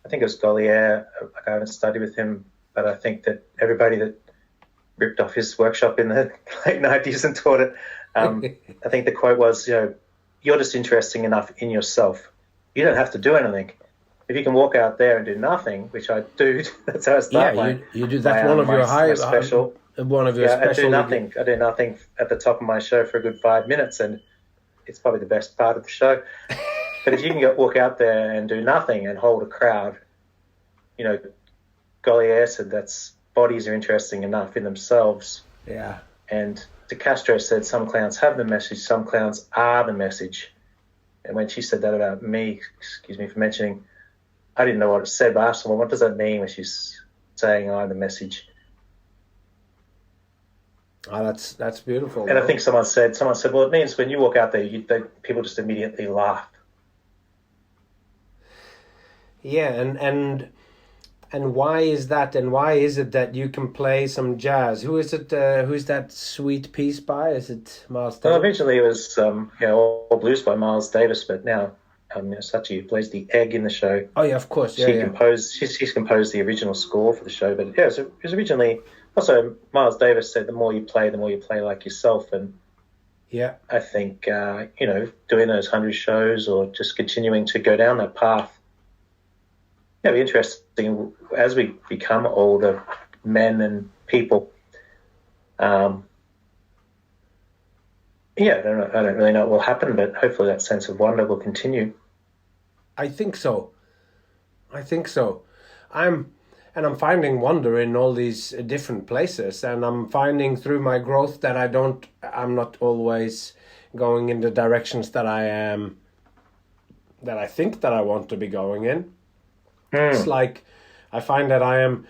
I think it was Goliath, I haven't studied with him, but I think that everybody that ripped off his workshop in the late 90s and taught it. I think the quote was, you're just interesting enough in yourself. You don't have to do anything. If you can walk out there and do nothing, which I do, that's how I start you do. That's one of your highest special. One of your special. I do nothing. I do nothing at the top of my show for a good 5 minutes, and it's probably the best part of the show. But if you can walk out there and do nothing and hold a crowd, Goliath said that's bodies are interesting enough in themselves. Yeah. And DeCastro said some clowns have the message, some clowns are the message. And when she said that about me, excuse me for mentioning, I didn't know what it said, but I asked her, well, what does that mean when she's saying I'm the message? Oh, that's beautiful. And I think someone said, well, it means when you walk out there, people just immediately laugh. Yeah, and why is that? And why is it that you can play some jazz? Who is it? Who's that sweet piece by? Is it Miles Davis? Well, originally it was all blues by Miles Davis, but now Sachi plays the egg in the show. Oh yeah, of course. She's composed the original score for the show, but it was originally also Miles Davis said the more you play like yourself, and I think doing those 100 shows or just continuing to go down that path. It'll be interesting as we become older men and people. I don't really know what will happen, but hopefully that sense of wonder will continue. I think so. I think so. I'm I'm finding wonder in all these different places, and I'm finding through my growth that I'm not always going in the directions that I think that I want to be going in. It's Mm. like I find that I am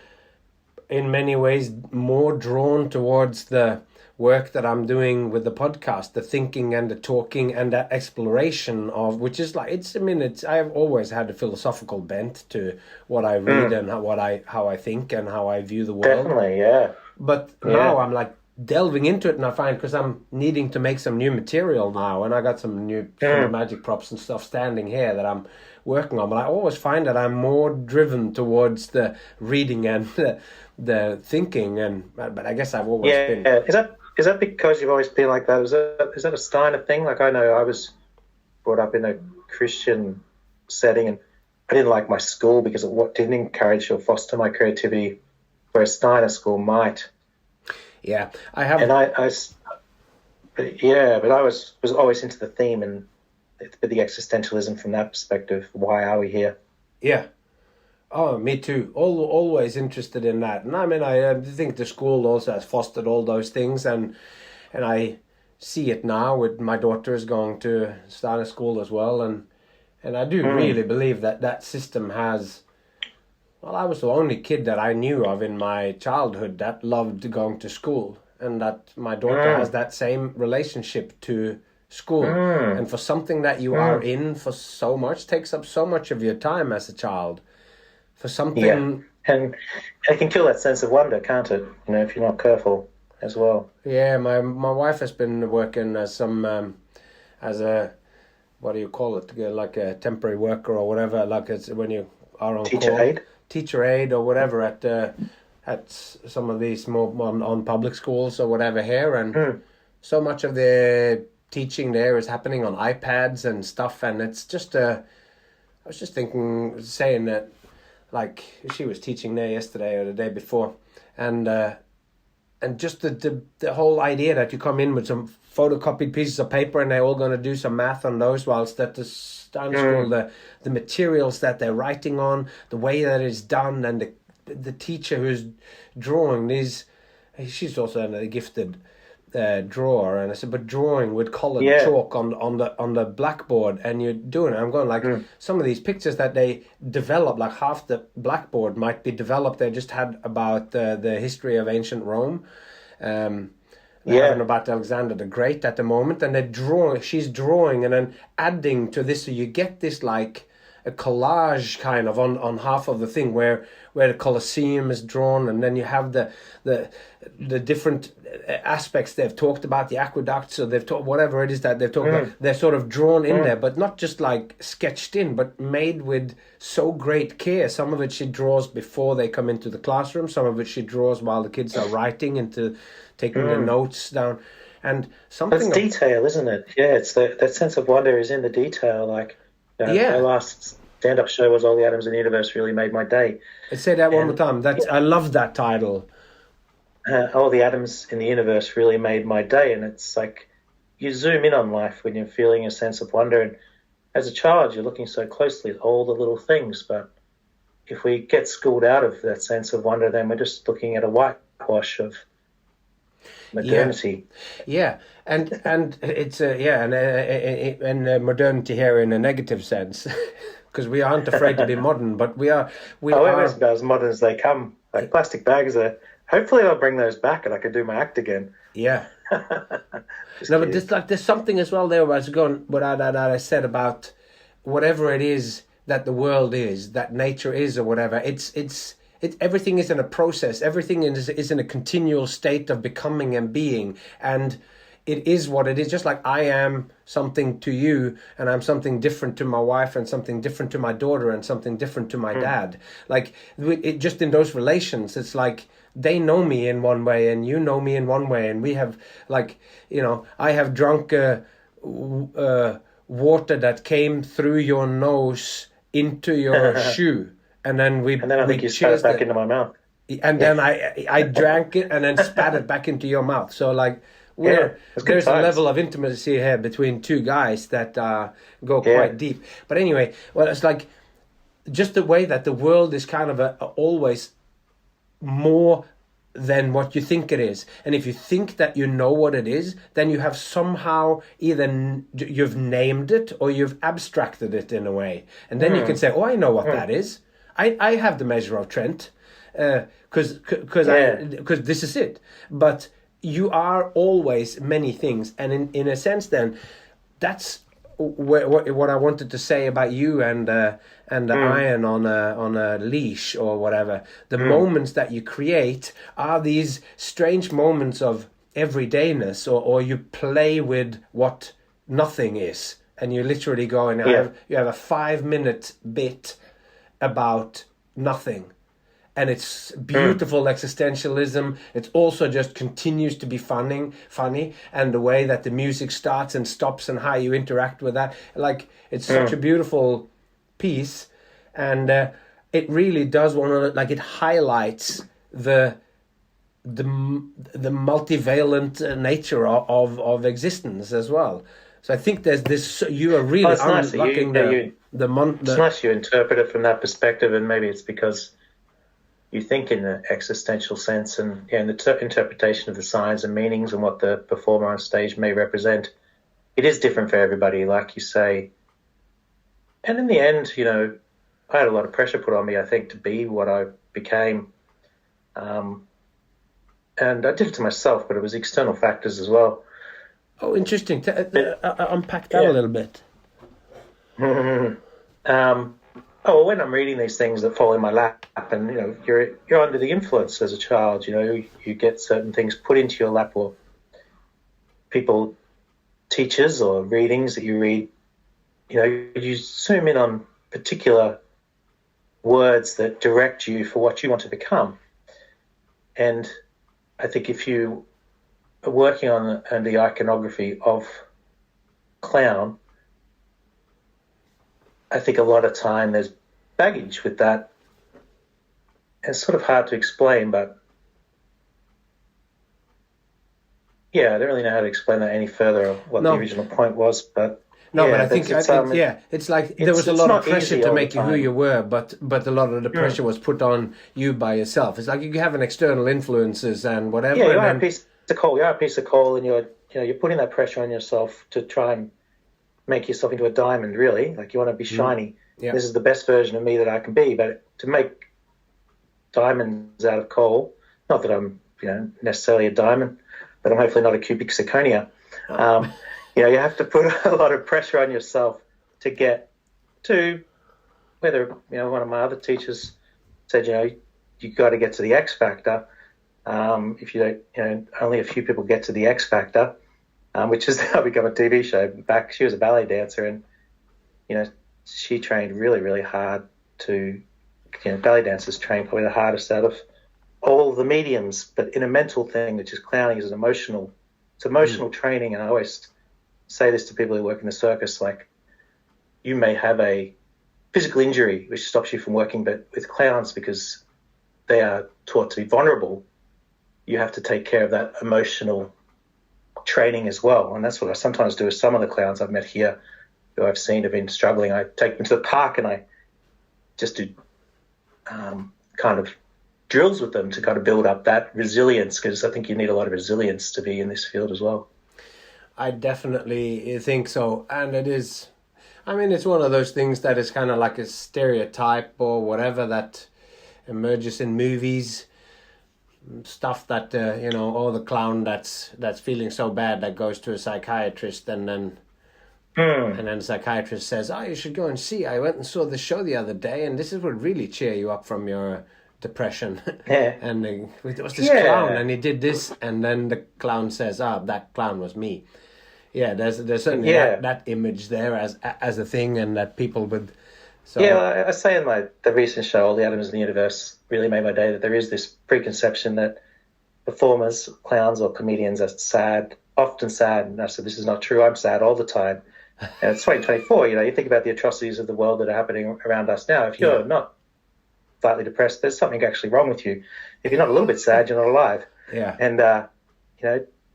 in many ways more drawn towards the work that I'm doing with the podcast, the thinking and the talking and the exploration of, which is like, it's I've always had a philosophical bent to what I read Mm. and how I think and how I view the world. Definitely, yeah. But now Yeah. I'm like delving into it, and I find, because I'm needing to make some new material now, and I got some Mm. magic props and stuff standing here that I'm working on. But I always find that I'm more driven towards the reading and the thinking, and but I guess I've always been. Yeah. Is that because you've always been like that? Is that a Steiner thing? Like, I know I was brought up in a Christian setting, and I didn't like my school because it didn't encourage or foster my creativity, whereas Steiner school might. Yeah, I have. And but I was always into the theme and the existentialism from that perspective. Why are we here? Yeah. Oh, me too. Always interested in that, and I mean, I think the school also has fostered all those things, and I see it now with my daughters going to Steiner school as well, and I do really believe that that system has. Well, I was the only kid that I knew of in my childhood that loved going to school, and that my daughter has that same relationship to school. And for something that you are in for so much, takes up so much of your time as a child, for Yeah, something. and it can kill that sense of wonder, can't it? If you're not careful as well. Yeah, my wife has been working as as a, what do you call it, like a temporary worker or whatever, like it's when you are on Teacher call, aid. teacher aide or whatever at some of these more on public schools or whatever here, and so much of the teaching there is happening on iPads and stuff, and it's just I was just saying that, like, she was teaching there yesterday or the day before, and just the whole idea that you come in with some photocopied pieces of paper and they're all going to do some math on those, whilst that the Steiner school, the materials that they're writing on, the way that it's done, and the teacher who's drawing these, she's also a gifted drawer, and I said, but drawing with colored chalk on the blackboard, and you're doing it. I'm going like, some of these pictures that they develop, like half the blackboard might be developed. They just had about the history of ancient Rome. They're having about Alexander the Great at the moment, and she's drawing and then adding to this, so you get this like a collage kind of on half of the thing where the Colosseum is drawn, and then you have the different aspects they've talked about, the aqueducts, so they've talked whatever it is that they've talked about, they're sort of drawn in there, but not just like sketched in, but made with so great care. Some of it she draws before they come into the classroom, some of it she draws while the kids are writing, into taking the notes down, and something. That's detail, isn't it? Yeah, it's that sense of wonder is in the detail. Like, my last stand-up show was "All the Atoms in the Universe Really Made My Day." Say that one more time. I love that title. All the atoms in the universe really made my day, and it's like you zoom in on life when you're feeling a sense of wonder. And as a child, you're looking so closely at all the little things, but if we get schooled out of that sense of wonder, then we're just looking at a whitewash of modernity. Yeah, and it's and modernity here in a negative sense, because we aren't afraid to be modern, but we are. We're about as modern as they come. Like, plastic bags are. Hopefully, they'll bring those back, and I can do my act again. Yeah. No, but there's something as well there where I was going. What I said about whatever it is that the world is, that nature is, or whatever. It's everything is in a process. Everything is in a continual state of becoming and being, and it is what it is. Just like I am something to you, and I'm something different to my wife, and something different to my daughter, and something different to my dad. Like, it just in those relations, it's like they know me in one way, and you know me in one way, and we have, like, I have drunk water that came through your nose into your shoe. And then I think you spat it back into my mouth. And then I drank it and then spat it back into your mouth. So, like, there's a level of intimacy here between two guys that go quite deep. But anyway, well, it's like just the way that the world is kind of always more than what you think it is. And if you think that you know what it is, then you have somehow either you've named it or you've abstracted it in a way. And then you can say, oh, I know what that is. I have the measure of Trent, because this is it. But you are always many things. And in a sense then, that's what I wanted to say about you and the iron on a leash or whatever. The moments that you create are these strange moments of everydayness, or you play with what nothing is, and you literally go and you have a 5-minute bit about nothing. And it's beautiful existentialism. It also just continues to be funny, and the way that the music starts and stops and how you interact with that. Like, it's such a beautiful piece, and it really does it highlights the multivalent nature of existence as well. So I think there's this. You are really unlocking It's nice you interpret it from that perspective, and maybe it's because you think in the existential sense, and in the interpretation of the signs and meanings and what the performer on stage may represent. It is different for everybody, like you say. And in the end, I had a lot of pressure put on me, I think, to be what I became. And I did it to myself, but it was external factors as well. Oh, interesting. Unpack that a little bit. When I'm reading these things that fall in my lap, and you're under the influence as a child, you get certain things put into your lap, or teachers or readings that you read, you zoom in on particular words that direct you for what you want to become. And I think if you are working on the iconography of clown, I think a lot of time there's baggage with that. It's sort of hard to explain, but I don't really know how to explain that any further, what the original point was. But but I think it's like there was a lot of pressure to make you who you were, but a lot of the pressure was put on you by yourself. It's like you have an external influences and whatever. Yeah, you are a piece of coal. You're a piece of coal, and you're putting that pressure on yourself to try and make yourself into a diamond. Really, like you want to be shiny. Yeah. This is the best version of me that I can be. But to make diamonds out of coal, not that I'm necessarily a diamond, but I'm hopefully not a cubic zirconia. You have to put a lot of pressure on yourself to get to whether, one of my other teachers said, you got to get to the X Factor. If you don't, only a few people get to the X Factor, which has now become a TV show. Back, she was a ballet dancer, and, she trained really, really hard to, ballet dancers train probably the hardest out of all the mediums, but in a mental thing, which is clowning, is emotional training. And I always say this to people who work in the circus, like, you may have a physical injury which stops you from working, but with clowns, because they are taught to be vulnerable, you have to take care of that emotional training as well. And that's what I sometimes do with some of the clowns I've met here who I've seen have been struggling. I take them to the park and I just do kind of drills with them to kind of build up that resilience, because I think you need a lot of resilience to be in this field as well. I definitely think so. And it is, it's one of those things that is kind of like a stereotype or whatever that emerges in movies, stuff that, the clown that's feeling so bad that goes to a psychiatrist, and then the psychiatrist says, you should go and see. I went and saw the show the other day, and this would really cheer you up from your depression. Yeah. And it was this clown, and he did this, and then the clown says, that clown was me. Yeah, there's certainly that image there as a thing, and that people would. So. Yeah, I say in the recent show, All the Atoms in the Universe Really Made My Day, that there is this preconception that performers, clowns or comedians are sad, often sad. And I said, this is not true. I'm sad all the time. And it's 2024. You think about the atrocities of the world that are happening around us now. If you're not slightly depressed, there's something actually wrong with you. If you're not a little bit sad, you're not alive. Yeah. And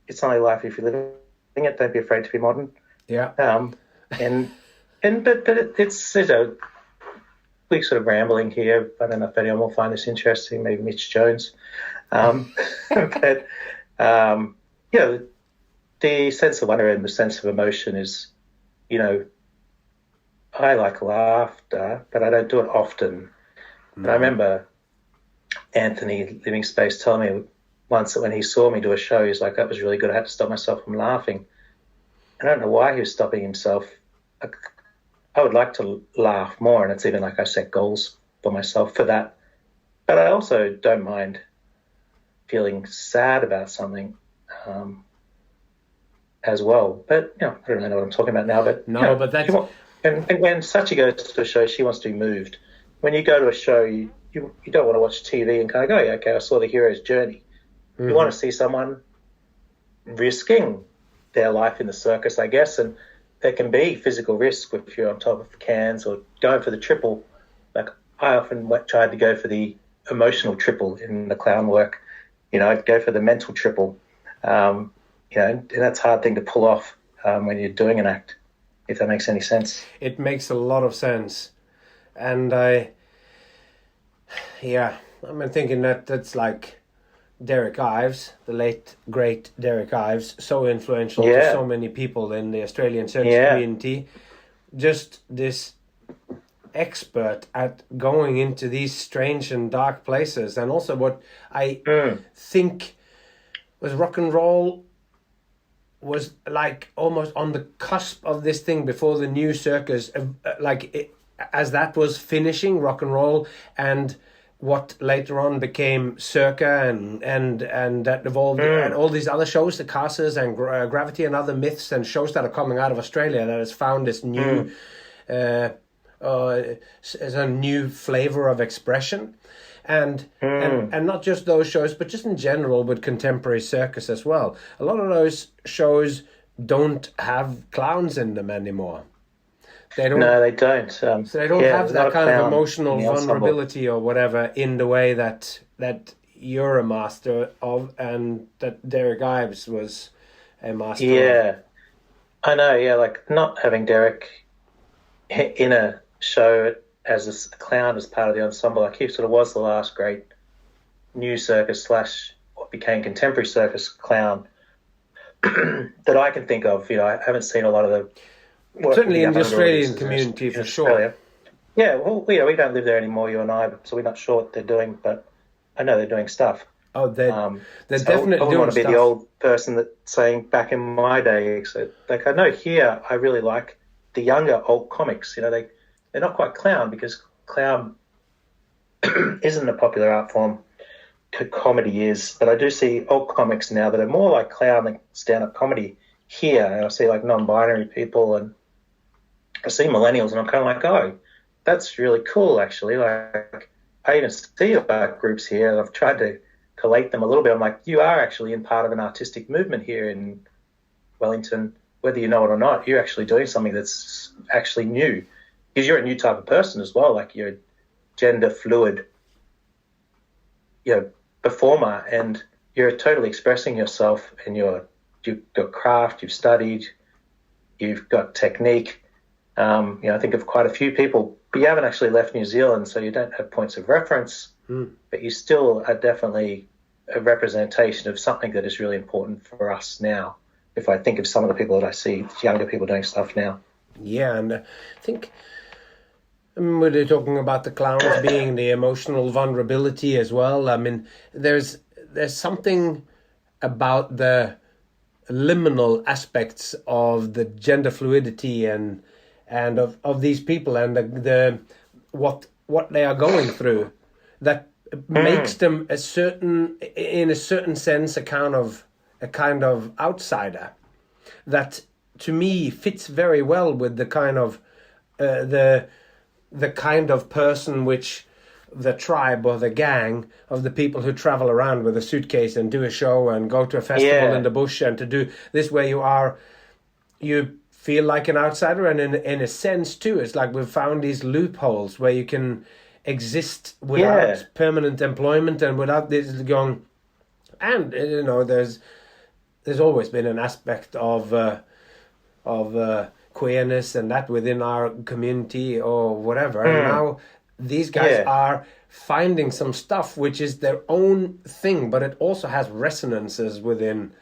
it's only life if you're living it. Don't be afraid to be modern. Yeah. But it's we're sort of rambling here. I don't know if anyone will find this interesting. Maybe Mitch Jones, but you know, the sense of wonder and the sense of emotion is, you know, I like laughter, but I don't do it often. But I remember Anthony Living Space telling me once that when he saw me do a show, he's like, "That was really good. I had to stop myself from laughing." I don't know why he was stopping himself. I would like to laugh more, and it's even like I set goals for myself for that. But I also don't mind feeling sad about something as well. But, you know, I don't really know what I'm talking about now. But No, you know, but that's... And when Sachi goes to a show, she wants to be moved. When you go to a show, you don't want to watch TV and kind of go, yeah, okay, I saw the hero's journey. Mm-hmm. You want to see someone risking their life in the circus, I guess, and there can be physical risk if you're on top of cans or going for the triple. Like I often tried to go for the emotional triple in the clown work. You know, I'd go for the mental triple. You know, and that's a hard thing to pull off when you're doing an act, if that makes any sense. It makes a lot of sense. And I'm thinking that's like Derek Ives, the late, great Derek Ives, so influential to so many people in the Australian circus community. Just this expert at going into these strange and dark places. And also what I think was rock and roll was like almost on the cusp of this thing before the new circus, as that was finishing rock and roll, and what later on became Circa and that evolved, and all these other shows, the Casters and Gravity and other myths and shows that are coming out of Australia that has found this new as a new flavor of expression. And not just those shows, but just in general with contemporary circus as well. A lot of those shows don't have clowns in them anymore. They don't. No, they don't. So they don't have that kind of emotional vulnerability or whatever in the way that you're a master of, and that Derek Ives was a master of. Yeah, I know. Yeah, like not having Derek in a show as a clown as part of the ensemble, like he sort of was the last great new circus / what became contemporary circus clown that I can think of. You know, I haven't seen a lot of the certainly in the Australian community for sure. Yeah, well, you know, we don't live there anymore, you and I, so we're not sure what they're doing, but I know they're doing stuff. Oh, they're definitely doing stuff. I wouldn't want to be the old person that's saying back in my day. So, like I know here, I really like the younger old comics. You know, they're not quite clown because clown isn't a popular art form. Comedy is, but I do see old comics now that are more like clown than stand-up comedy here. And I see like non-binary people, and I see millennials, and I'm kind of like, oh, that's really cool, actually. Like I even see about groups here, and I've tried to collate them a little bit. I'm like, you are actually in part of an artistic movement here in Wellington, whether you know it or not. You're actually doing something that's actually new, because you're a new type of person as well. Like you're a gender fluid, you know, performer, and you're totally expressing yourself, and you've got craft, you've studied, you've got technique. You know, I think of quite a few people, but you haven't actually left New Zealand, so you don't have points of reference, but you still are definitely a representation of something that is really important for us now. If I think of some of the people that I see, younger people doing stuff now. Yeah, and I think when they're talking about the clowns being the emotional vulnerability as well, I mean, there's something about the liminal aspects of the gender fluidity and of these people and the what they are going through that makes them in a certain sense a kind of outsider that to me fits very well with the kind of the kind of person which the tribe or the gang of the people who travel around with a suitcase and do a show and go to a festival in the bush, and to do this where you feel like an outsider, and in a sense too, it's like we've found these loopholes where you can exist without permanent employment and without this going. And you know, there's always been an aspect of queerness and that within our community or whatever. And now these guys are finding some stuff which is their own thing, but it also has resonances within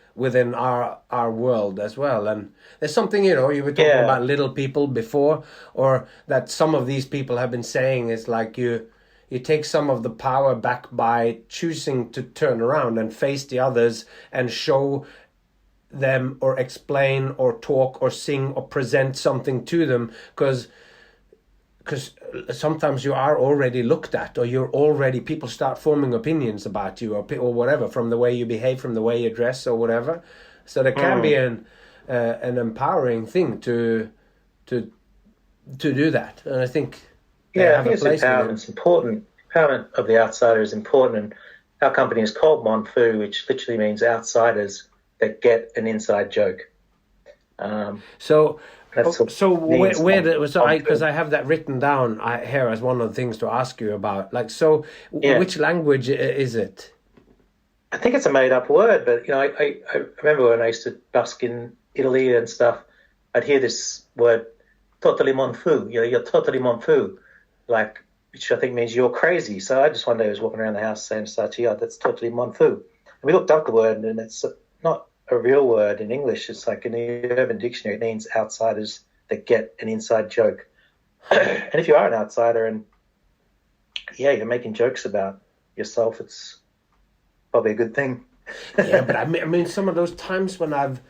our world as well. And there's something, you were talking about little people before, or that some of these people have been saying is like you take some of the power back by choosing to turn around and face the others and show them or explain or talk or sing or present something to them, because sometimes you are already looked at, or people start forming opinions about you, or whatever, from the way you behave, from the way you dress, or whatever. So there can be an empowering thing to do that, and I think I think it's empowerment. It's important. Empowerment of the outsider is important, and our company is called Mon Fu, which literally means outsiders that get an inside joke. Because I have that written down here as one of the things to ask you about. Which language is it? I think it's a made-up word, but I remember when I used to busk in Italy and stuff, I'd hear this word, "totally mon fou." You're totally mon fou, which I think means you're crazy. So I just one day was walking around the house saying, "That's totally mon fou." And we looked up the word, and it's not a real word in English. It's like in the Urban Dictionary, it means outsiders that get an inside joke. And if you are an outsider and you're making jokes about yourself, it's probably a good thing. Yeah, but I mean, some of those times when I've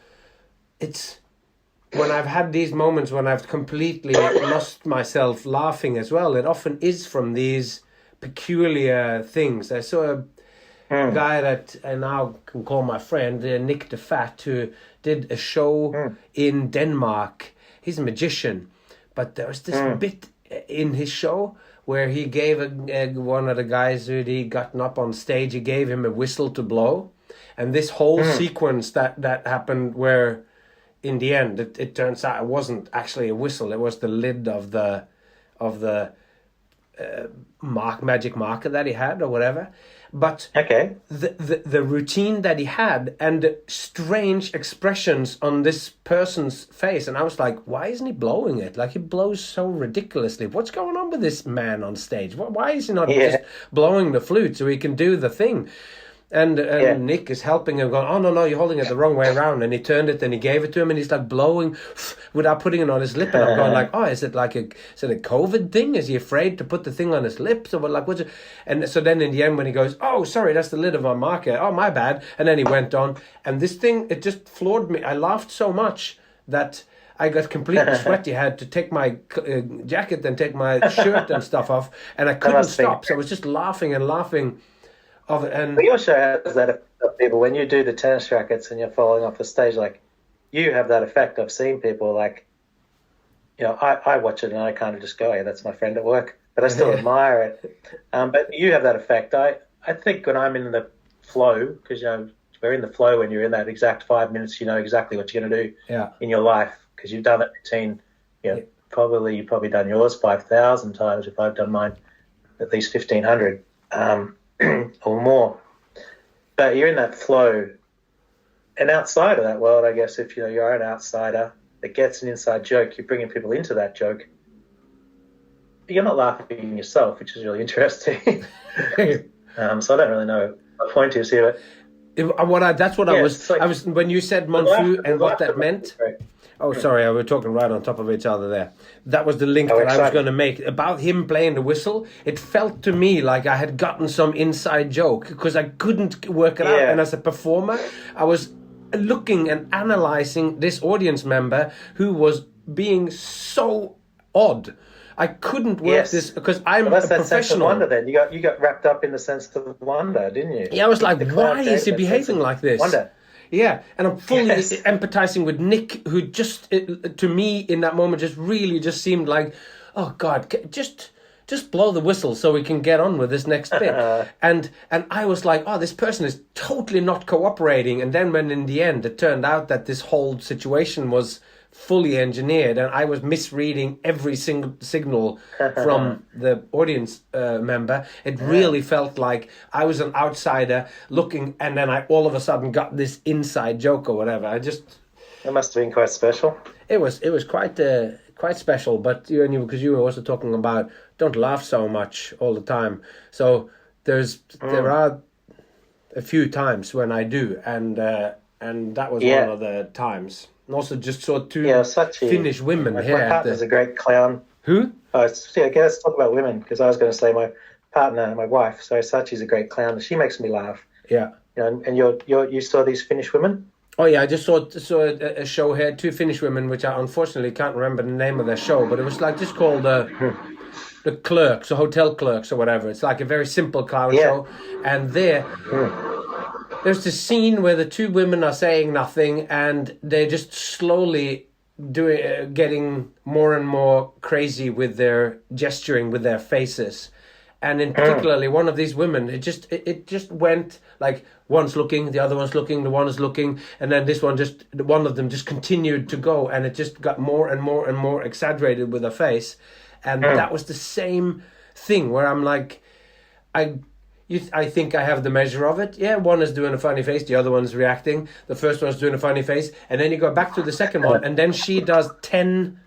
had these moments when I've completely lost myself laughing as well, it often is from these peculiar things. I saw a guy that I now can call my friend, Nick the Fat, who did a show in Denmark. He's a magician, but there was this bit in his show where he gave one of the guys who he'd gotten up on stage, he gave him a whistle to blow. And this whole sequence that happened where in the end it turns out it wasn't actually a whistle, it was the lid of the magic marker that he had or whatever. But the routine that he had and the strange expressions on this person's face, and I was like, why isn't he blowing it? Like, he blows so ridiculously. What's going on with this man on stage? Why is he not just blowing the flute so he can do the thing? And Nick is helping him, going, "Oh, no, you're holding it the wrong way around." And he turned it and he gave it to him, and he's like blowing without putting it on his lip. And I'm going like, "Oh, is it a COVID thing? Is he afraid to put the thing on his lips? Or what's it?" And so then in the end when he goes, "Oh, sorry, that's the lid of our marker. Oh, my bad." And then he went on. And this thing, it just floored me. I laughed so much that I got completely sweaty. I had to take my jacket and take my shirt and stuff off. And I couldn't stop. So I was just laughing and laughing. Of it. And but your show has that effect of people when you do the tennis rackets and you're falling off the stage. Like, you have that effect. I've seen people I watch it and I kind of just go, "Yeah, that's my friend at work," but I still admire it. But you have that effect. I think when I'm in the flow, because we're in the flow when you're in that exact 5 minutes, you know exactly what you're going to do in your life because you've done that routine. You've probably done yours 5,000 times. If I've done mine at least 1,500. Or more, but you're in that flow, and outside of that world, I guess if you're an outsider that gets an inside joke, you're bringing people into that joke. You're not laughing yourself, which is really interesting. So I don't really know what my point is here. But I was when you said Monfu and what that meant. Oh, sorry, we were talking right on top of each other there. That was the link that I was going to make. About him playing the whistle, it felt to me like I had gotten some inside joke because I couldn't work it out. And as a performer, I was looking and analyzing this audience member who was being so odd. I couldn't work this because I'm a professional. Sense of wonder then. You got wrapped up in the sense of wonder, didn't you? Yeah, I was like, why is he behaving like this? Wonder. Yeah, and I'm fully empathizing with Nick, who just, to me, in that moment, just really just seemed like, oh, God, just blow the whistle so we can get on with this next bit. And I was like, oh, this person is totally not cooperating. And then when in the end, it turned out that this whole situation was fully engineered and I was misreading every single signal from the audience member, it really felt like I was an outsider looking, and then I all of a sudden got this inside joke or whatever. It must have been quite special. It was quite quite special. But because you were also talking about don't laugh so much all the time. So there are a few times when I do, and that was one of the times. And also just saw two Finnish women here. My partner's a great clown. Who? Okay, let's talk about women, because I was going to say my partner, my wife. So Sachi's a great clown. She makes me laugh. Yeah. And you saw these Finnish women? Oh yeah, I just saw a show here, two Finnish women, which I unfortunately can't remember the name of their show, but it was like just called the Clerks, or Hotel Clerks, or whatever. It's like a very simple clown show, and there's this scene where the two women are saying nothing, and they're just slowly getting more and more crazy with their gesturing with their faces. And in particularly one of these women, it just went like one's looking, the other one's looking, the one is looking, and then one of them just continued to go, and it just got more and more and more exaggerated with her face, and that was the same thing where I'm like, I think I have the measure of it. Yeah, one is doing a funny face, the other one's reacting. The first one's doing a funny face, and then you go back to the second one, and then she does 10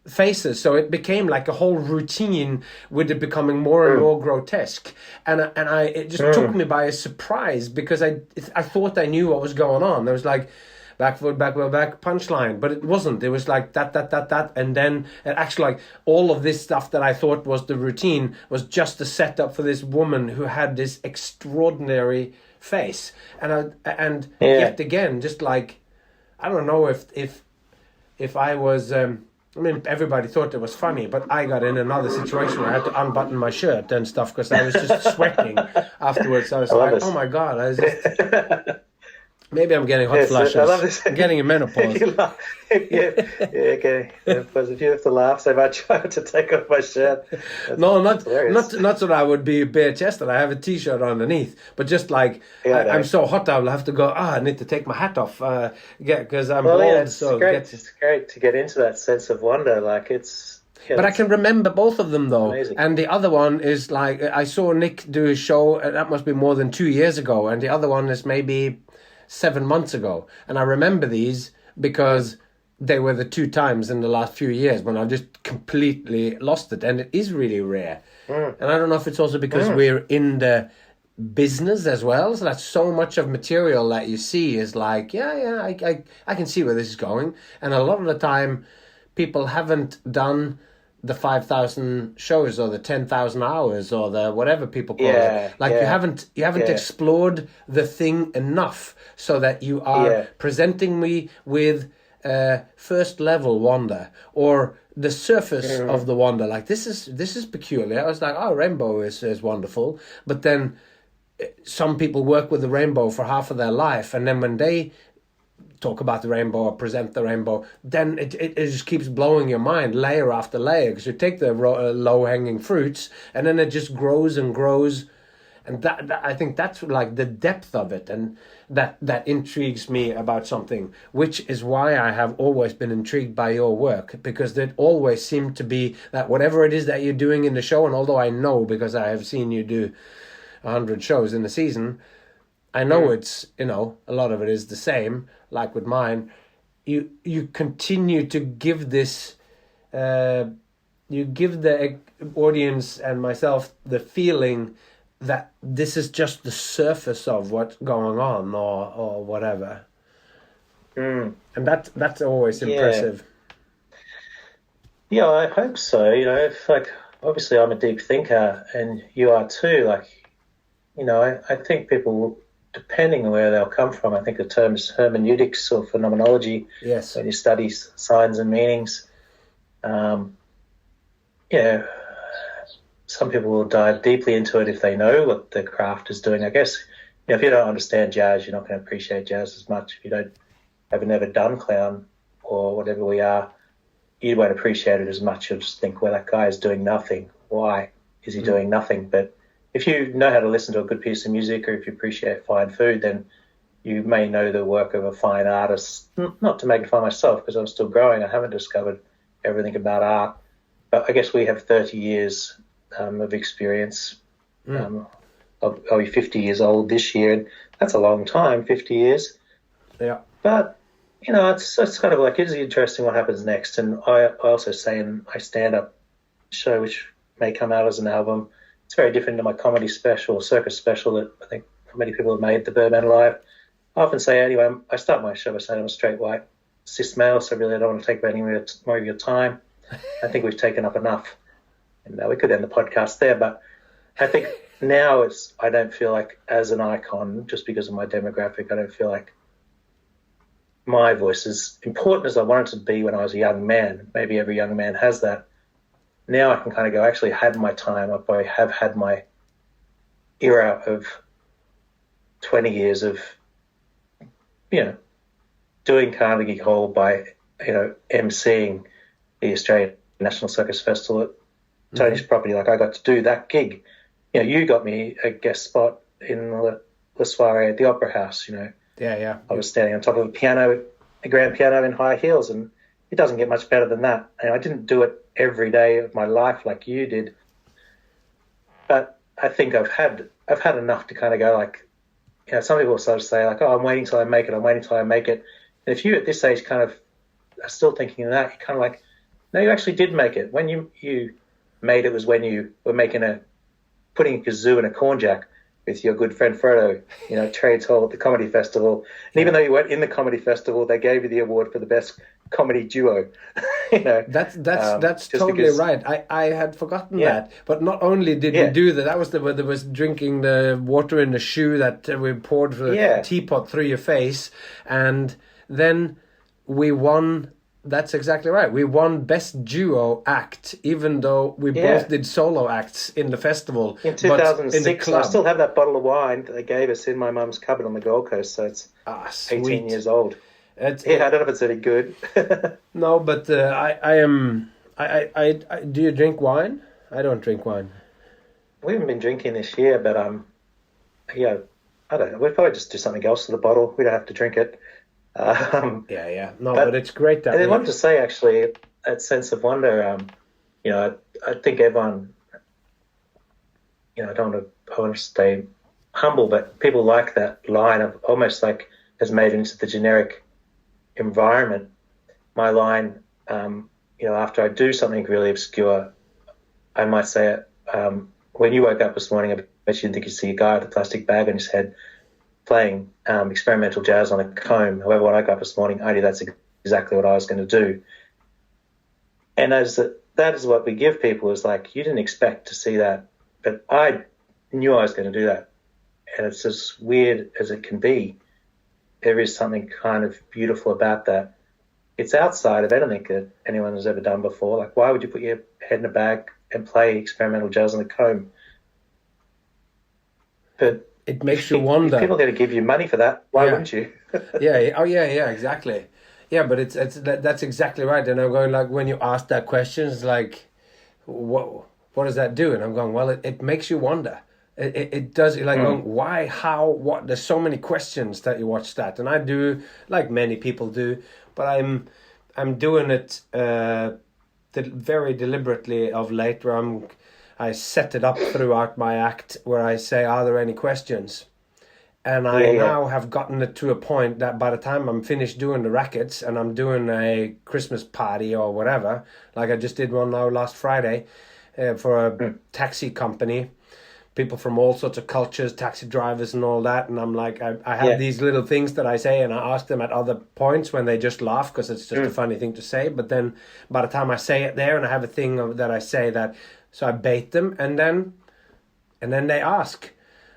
faces. So it became like a whole routine with it becoming more and more grotesque. And it just took me by a surprise, because I thought I knew what was going on. There was like back, punchline, but it wasn't. It was like that, and then it actually like all of this stuff that I thought was the routine was just a setup for this woman who had this extraordinary face. And yet again, just like, I don't know if I was. I mean, everybody thought it was funny, but I got in another situation where I had to unbutton my shirt and stuff because I was just sweating afterwards. I was oh my God, I was just... Maybe I'm getting hot flushes. I love this. I'm getting a menopause. Okay. Because if you have to laugh so much, I have to take off my shirt. Not so that I would be bare chested. I have a t-shirt underneath, but just like I'm so hot, I'll have to go. I need to take my hat off. Because I'm bald. Yeah, it's great to get into that sense of wonder. Like it's. Yeah, but I can remember both of them though. Amazing. And the other one is like I saw Nick do a show. That must be more than 2 years ago, and the other one is maybe 7 months ago. And I remember these because they were the 2 times in the last few years when I just completely lost it. And it is really rare. And I don't know if it's also because we're in the business as well. So that's so much of material that you see is like, I can see where this is going. And a lot of the time, people haven't done the 5,000 shows or the 10,000 hours or the whatever people call it. Like you haven't explored the thing enough so that you are presenting me with first level wonder or the surface of the wonder. Like this is peculiar. I was like, oh, rainbow is wonderful. But then some people work with the rainbow for half of their life, and then when they talk about the rainbow or present the rainbow, then it just keeps blowing your mind layer after layer, because you take the low-hanging fruits and then it just grows and grows, and that I think that's like the depth of it, and that intrigues me about something, which is why I have always been intrigued by your work, because it always seemed to be that whatever it is that you're doing in the show, and although I know because I have seen you do 100 shows in the season, I know it's, a lot of it is the same, like with mine. You continue to give this, you give the audience and myself the feeling that this is just the surface of what's going on or whatever. And that's always impressive. Yeah, I hope so. Obviously I'm a deep thinker and you are too. I think people, depending on where they'll come from, I think the term is hermeneutics or phenomenology. Yes. When you study signs and meanings. Some people will dive deeply into it if they know what the craft is doing. I guess, if you don't understand jazz, you're not going to appreciate jazz as much. If you have never done clown or whatever we are, you won't appreciate it as much. You'll just think, well, that guy is doing nothing. Why is he doing nothing? But if you know how to listen to a good piece of music, or if you appreciate fine food, then you may know the work of a fine artist. Not to magnify myself, because I'm still growing. I haven't discovered everything about art. But I guess we have 30 years of experience. I'll be 50 years old this year, and that's a long time, 50 years. Yeah. But it's kind of like, it's interesting what happens next. And I also say in my stand-up show, which may come out as an album, it's very different to my comedy special, circus special that I think many people have made, the Birdman Live. I often say, anyway, I start my show by saying I'm a straight white cis male, so really I don't want to take up any more of your time. I think we've taken up enough. And we could end the podcast there, but I think now I don't feel like, as an icon, just because of my demographic, I don't feel like my voice is important as I wanted to be when I was a young man. Maybe every young man has that. Now I can kind of go, I actually had my time. I have had my era of 20 years of, doing Carnegie Hall by, emceeing the Australian National Circus Festival at Tony's property. Like, I got to do that gig. You got me a guest spot in the soiree at the Opera House, Yeah. I was standing on top of a grand piano in high heels, and it doesn't get much better than that. And I didn't do it every day of my life like you did, but I think I've had enough to kind of go, like, some people sort of say, like, oh, I'm waiting till I make it. And if you at this age kind of are still thinking of that, you're kind of like, no, you actually did make it. When you made it was when you were putting a kazoo in a corn jack with your good friend Frodo, Trades Hall at the Comedy Festival. And even though you weren't in the Comedy Festival, they gave you the award for the best comedy duo. That's totally right. I had forgotten that. But not only did we do that, that was where there was drinking the water in the shoe that we poured the teapot through your face, and then we won. That's exactly right. We won Best Duo Act, even though we both did solo acts in the festival. In 2006, I still have that bottle of wine that they gave us in my mum's cupboard on the Gold Coast, so it's 18 years old. I don't know if it's any good. No, but I do you drink wine? I don't drink wine. We haven't been drinking this year, but I don't know. We'll probably just do something else with the bottle. We don't have to drink it. But it's great that. And I wanted to say, actually, that sense of wonder. I think everyone. I want to stay humble, but people like that line of almost like has made it into the generic environment. My line, after I do something really obscure, I might say it. When you woke up this morning, I bet you didn't think you'd see a guy with a plastic bag on his head playing experimental jazz on a comb. However, when I got up this morning, I knew that's exactly what I was going to do. And that is what we give people, is like, you didn't expect to see that, but I knew I was going to do that. And it's as weird as it can be. There is something kind of beautiful about that. It's outside of anything that anyone has ever done before. Like, why would you put your head in a bag and play experimental jazz on a comb? But it makes you wonder. If people are going to give you money for that, why wouldn't you? Exactly. Yeah, but that's exactly right. And I'm going, like, when you ask that question, it's like, what does that do? And I'm going, well, it makes you wonder. It does. Like, going, why, how, what? There's so many questions that you watch that, and I do, like many people do, but I'm doing it very deliberately of late, where I set it up throughout my act where I say, are there any questions? And I now have gotten it to a point that by the time I'm finished doing the rackets and I'm doing a Christmas party or whatever, like I just did one now last Friday for a taxi company, people from all sorts of cultures, taxi drivers and all that. And I'm like, I have these little things that I say, and I ask them at other points when they just laugh because it's just a funny thing to say. But then by the time I say it there, and I have a thing that I say that, so I bait them, and then they ask.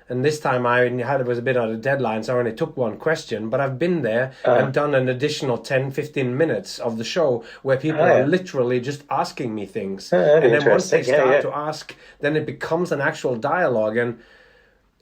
And this time it was a bit on a deadline, so I only took one question. But I've been there and done an additional 10, 15 minutes of the show where people are literally just asking me things. And then once they start to ask, then it becomes an actual dialogue. And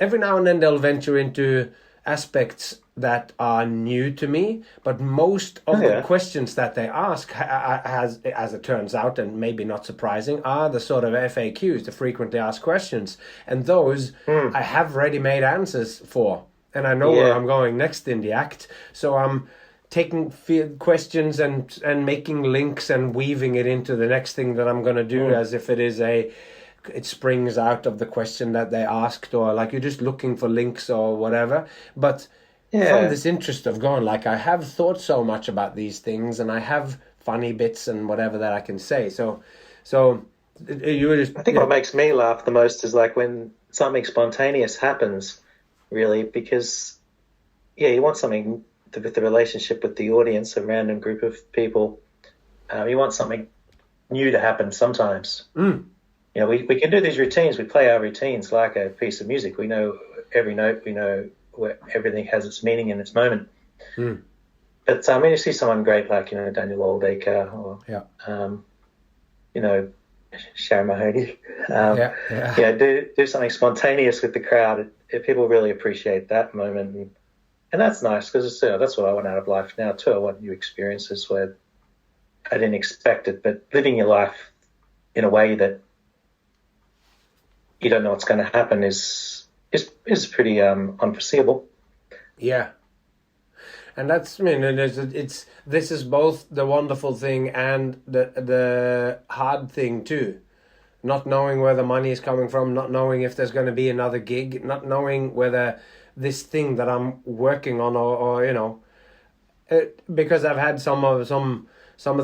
every now and then they'll venture into aspects that are new to me, but most of the questions that they ask, as it turns out, and maybe not surprising, are the sort of FAQs, the frequently asked questions, and those I have ready-made answers for, and I know where I'm going next in the act, so I'm taking questions and making links and weaving it into the next thing that I'm going to do, as if it springs out of the question that they asked, or like you're just looking for links or whatever. But from Yeah. this interest of going, like, I have thought so much about these things, and I have funny bits and whatever that I can say. So you were just, I think what makes me laugh the most is like when something spontaneous happens, really, because yeah, you want something with the relationship with the audience, a random group of people. You want something new to happen sometimes. Mm. You know, we can do these routines. We play our routines like a piece of music. We know every note. We know where everything has its meaning in its moment. Mm. But when you see someone great like Daniel Oldacre or you know Sharon Mahoney, do something spontaneous with the crowd. People really appreciate that moment, and that's nice because that's what I want out of life now too. I want new experiences where I didn't expect it, but living your life in a way that you don't know what's going to happen is pretty unforeseeable. Yeah. And that's, I mean, this is both the wonderful thing and the hard thing too. Not knowing where the money is coming from, not knowing if there's going to be another gig, not knowing whether this thing that I'm working on or because I've had some of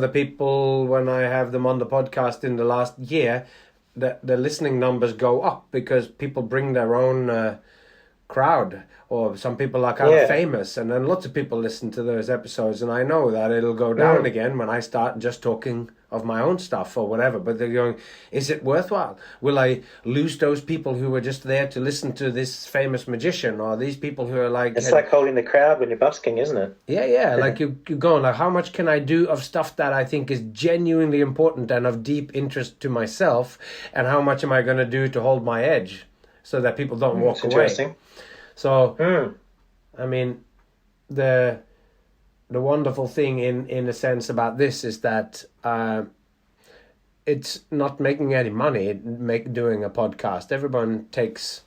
the people when I have them on the podcast in the last year, the listening numbers go up because people bring their own crowd, or some people are kind of famous, and then lots of people listen to those episodes, and I know that it'll go down again when I start just talking of my own stuff or whatever, but they're going, is it worthwhile? Will I lose those people who were just there to listen to this famous magician, or these people who are like... It's like holding the crowd when you're busking, isn't it? Yeah, like you're going, like, how much can I do of stuff that I think is genuinely important and of deep interest to myself, and how much am I going to do to hold my edge so that people don't walk away? Interesting. So, I mean, the wonderful thing in a sense about this is that it's not making any money doing a podcast. Everyone takes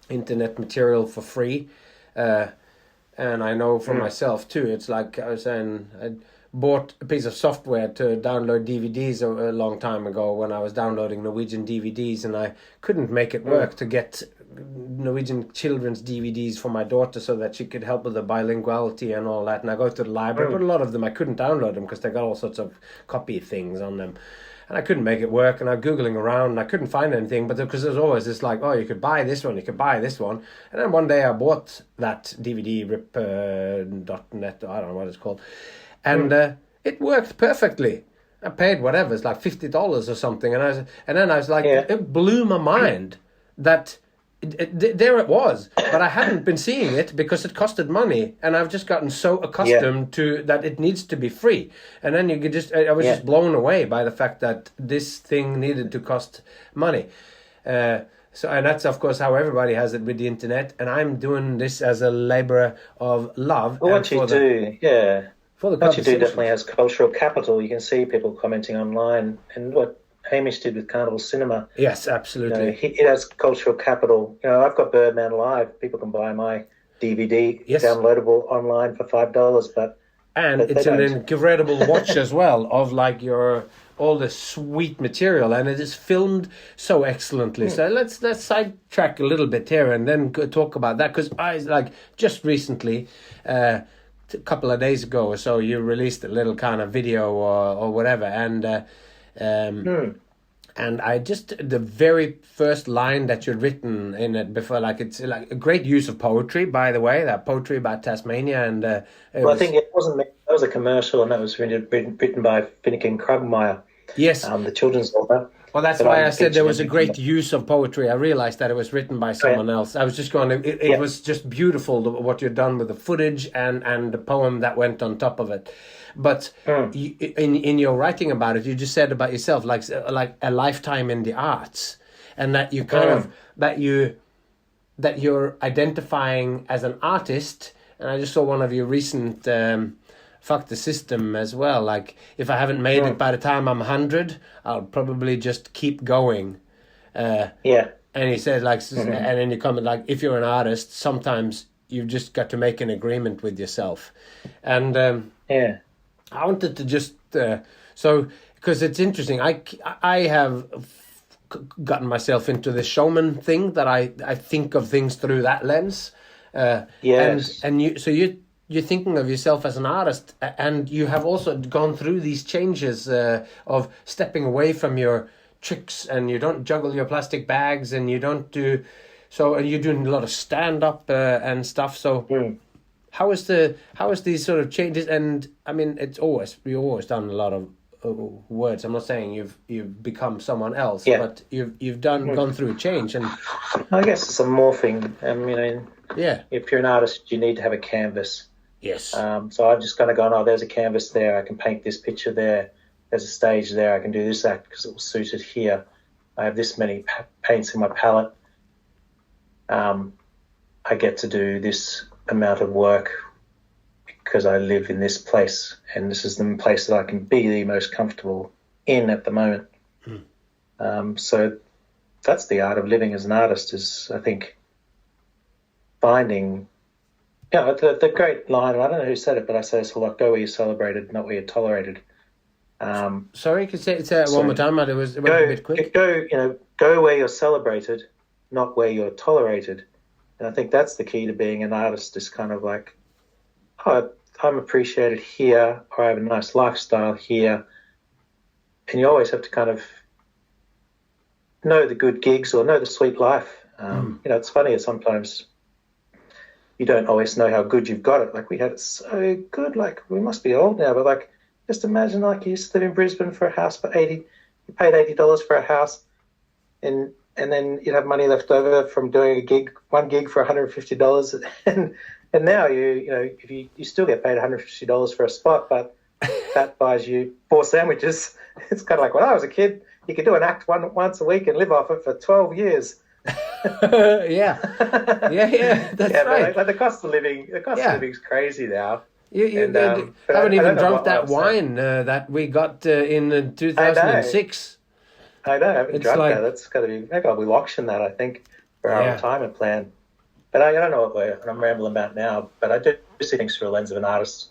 internet material for free, and I know for myself too. It's like I was saying, I bought a piece of software to download DVDs a long time ago when I was downloading Norwegian DVDs, and I couldn't make it work to get Norwegian children's DVDs for my daughter so that she could help with the bilinguality and all that. And I go to the library, but a lot of them I couldn't download them because they got all sorts of copy things on them. And I couldn't make it work, and I'm Googling around, and I couldn't find anything, but because there's always this like, oh, you could buy this one, you could buy this one. And then one day I bought that DVD, rip.net, I don't know what it's called, and it worked perfectly. I paid whatever, it's like $50 or something, and then I was like, it blew my mind that there it was, but I hadn't been seeing it because it costed money, and I've just gotten so accustomed to that it needs to be free. And then you could I was just blown away by the fact that this thing needed to cost money. And that's of course how everybody has it with the internet, and I'm doing this as a labor of love. Well, what you do definitely has cultural capital. You can see people commenting online, and what Hamish did with Carnival Cinema. Yes, absolutely. It has cultural capital. I've got Birdman Live. People can buy my DVD downloadable online for $5, but it's an incredible watch as well of like all the sweet material, and it is filmed so excellently. So let's sidetrack a little bit here and then talk about that, because I like just recently. A couple of days ago or so, you released a little kind of video or whatever, and I just, the very first line that you'd written in it before, like, it's like a great use of poetry, by the way, that poetry about Tasmania, and I think it wasn't me. That was a commercial, and that was written by Finnegan Krugmeyer. Yes, the children's author. Well, that's why I said there was a great use of poetry. I realized that it was written by someone else. I was just going, it was just beautiful what you've done with the footage and the poem that went on top of it. But in your writing about it, you just said about yourself, like a lifetime in the arts, and that you kind of, that you're identifying as an artist. And I just saw one of your recent fuck the system as well. Like, if I haven't made it by the time I'm 100, I'll probably just keep going. And he says, like, and then you comment, like, if you're an artist, sometimes you've just got to make an agreement with yourself. And I wanted to just because it's interesting. I have gotten myself into the Showmen thing, that I think of things through that lens. Yes. And you're thinking of yourself as an artist, and you have also gone through these changes of stepping away from your tricks, and you don't juggle your plastic bags, and you don't do so, and you're doing a lot of stand up and stuff. So how is these sort of changes? And I mean, you've always done a lot of words. I'm not saying you've become someone else, but you've gone through a change, and I guess it's a morphing. I mean, if you're an artist, you need to have a canvas. Yes. So I've just kind of gone, oh, there's a canvas there. I can paint this picture there. There's a stage there. I can do this act because it will suit it here. I have this many paints in my palette. I get to do this amount of work because I live in this place, and this is the place that I can be the most comfortable in at the moment. So that's the art of living as an artist, is, I think, finding... the great line, I don't know who said it, but I say it's like, go where you're celebrated, not where you're tolerated. Sorry, could you say it one more time? It went a bit quick. Go where you're celebrated, not where you're tolerated. And I think that's the key to being an artist, is kind of like, oh, I'm appreciated here, or I have a nice lifestyle here. And you always have to kind of know the good gigs or know the sweet life. It's funny, sometimes you don't always know how good you've got it. Like, we had it so good. Like, we must be old now, but like, just imagine, like, you used to live in Brisbane for a house for you paid $80 for a house, and then you'd have money left over from doing one gig for $150, and now if you still get paid $150 for a spot, but that buys you 4 sandwiches. It's kind of like, when I was a kid, you could do an act once a week and live off it for 12 years. yeah, that's right. But the cost of living is crazy now. You haven't even drunk that wine that we got in 2006. I know, I haven't drunk that. That's got to be, maybe we'll auction that, I think, for our retirement plan. But I don't know what I'm rambling about now, but I do see things through a lens of an artist.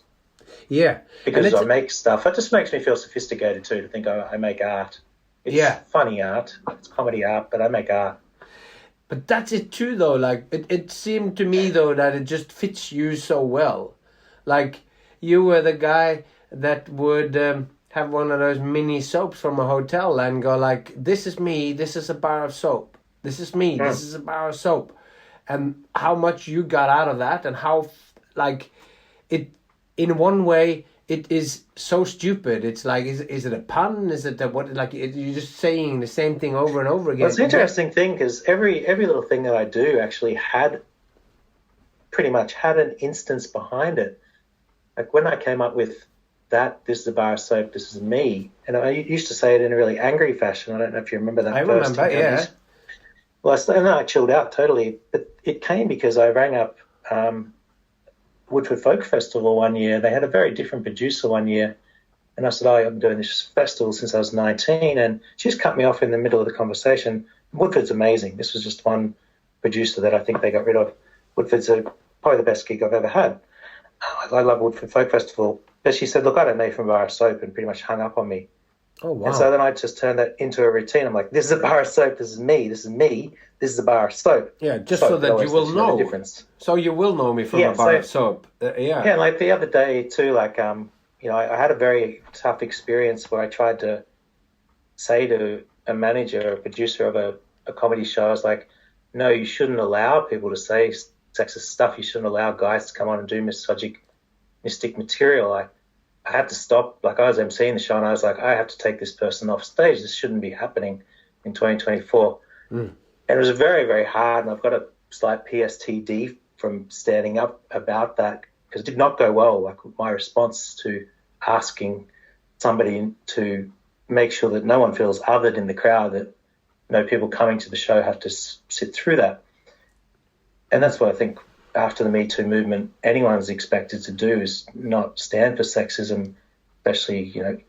Yeah. Because I make stuff. It just makes me feel sophisticated too, to think I make art. It's funny art. It's comedy art, but I make art. But that's it too, though. Like, it seemed to me, though, that it just fits you so well. Like, you were the guy that would have one of those mini soaps from a hotel and go like, this is me, this is a bar of soap. This is me, this is a bar of soap. And how much you got out of that, and how, like, it, in one way, it is so stupid. It's like, is it a pun? Is it what? Like, you're just saying the same thing over and over again. Well, it's an interesting thing, because every little thing that I do actually pretty much had an instance behind it. Like, when I came up with that, this is a bar of soap, this is me, and I used to say it in a really angry fashion. I don't know if you remember that. I remember, yeah. Well, I chilled out totally, but it came because I rang up Woodford Folk Festival one year. They had a very different producer one year, and I said, I've been doing this festival since I was 19, and she just cut me off in the middle of the conversation. Woodford's amazing. This was just one producer that I think they got rid of. Woodford's probably the best gig I've ever had. I love Woodford Folk Festival. But she said, look, I don't know you from a bar of soap, and pretty much hung up on me. Oh, wow. And so then I just turned that into a routine. I'm like, this is a bar of soap, this is me, this is a bar of soap. Yeah, just so that you will know. So you will know me from a bar of soap. Yeah, like the other day too, like, I had a very tough experience where I tried to say to a manager or a producer of a comedy show, I was like, no, you shouldn't allow people to say sexist stuff. You shouldn't allow guys to come on and do misogynistic material. I had to stop. Like, I was emceeing the show, and I was like, I have to take this person off stage. This shouldn't be happening in 2024. And it was very, very hard, and I've got a slight PSTD from standing up about that, because it did not go well. Like, my response to asking somebody to make sure that no one feels othered in the crowd, that people coming to the show have to sit through that. And that's what I think, after the Me Too movement, anyone's expected to do is not stand for sexism, especially,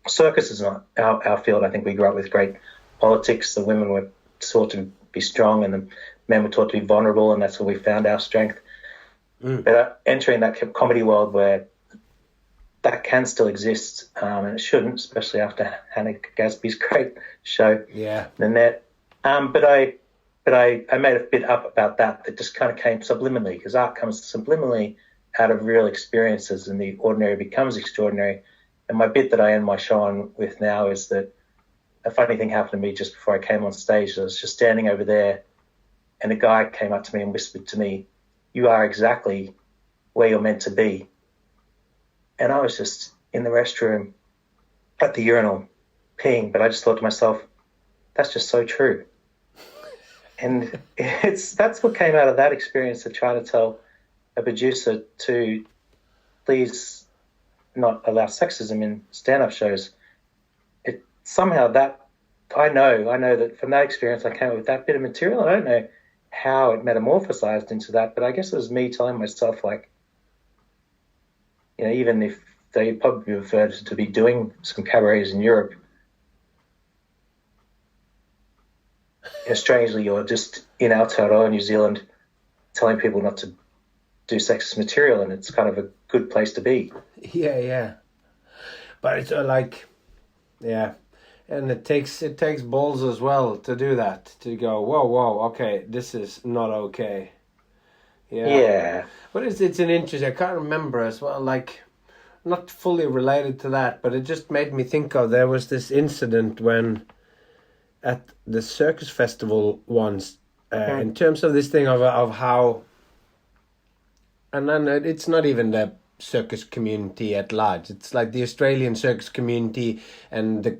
circus is not our field. I think we grew up with great politics. The women were taught to be strong, and the men were taught to be vulnerable, and that's where we found our strength. But entering that comedy world where that can still exist, and it shouldn't, especially after Hannah Gadsby's great show, The Net. But but I made a bit up about that just kind of came subliminally, because art comes subliminally out of real experiences, and the ordinary becomes extraordinary. And my bit that I end my show on with now is that a funny thing happened to me just before I came on stage. I was just standing over there, and a guy came up to me and whispered to me, "You are exactly where you're meant to be." And I was just in the restroom at the urinal peeing, but I just thought to myself, that's just so true. And that's what came out of that experience of trying to tell a producer to please not allow sexism in stand-up shows. It somehow that I know that from that experience I came up with that bit of material. I don't know how it metamorphosized into that, but I guess it was me telling myself, like, even if they probably preferred to be doing some cabarets in Europe, strangely, you're just in Aotearoa, New Zealand, telling people not to do sexist material, and it's kind of a good place to be. Yeah. But it's and it takes balls as well to do that, to go, whoa, okay, this is not okay. Yeah. But it's an interesting, I can't remember as well, like, not fully related to that, but it just made me think of, there was this incident when at the circus festival once, in terms of this thing of how, and then it's not even the circus community at large, it's like the Australian circus community, and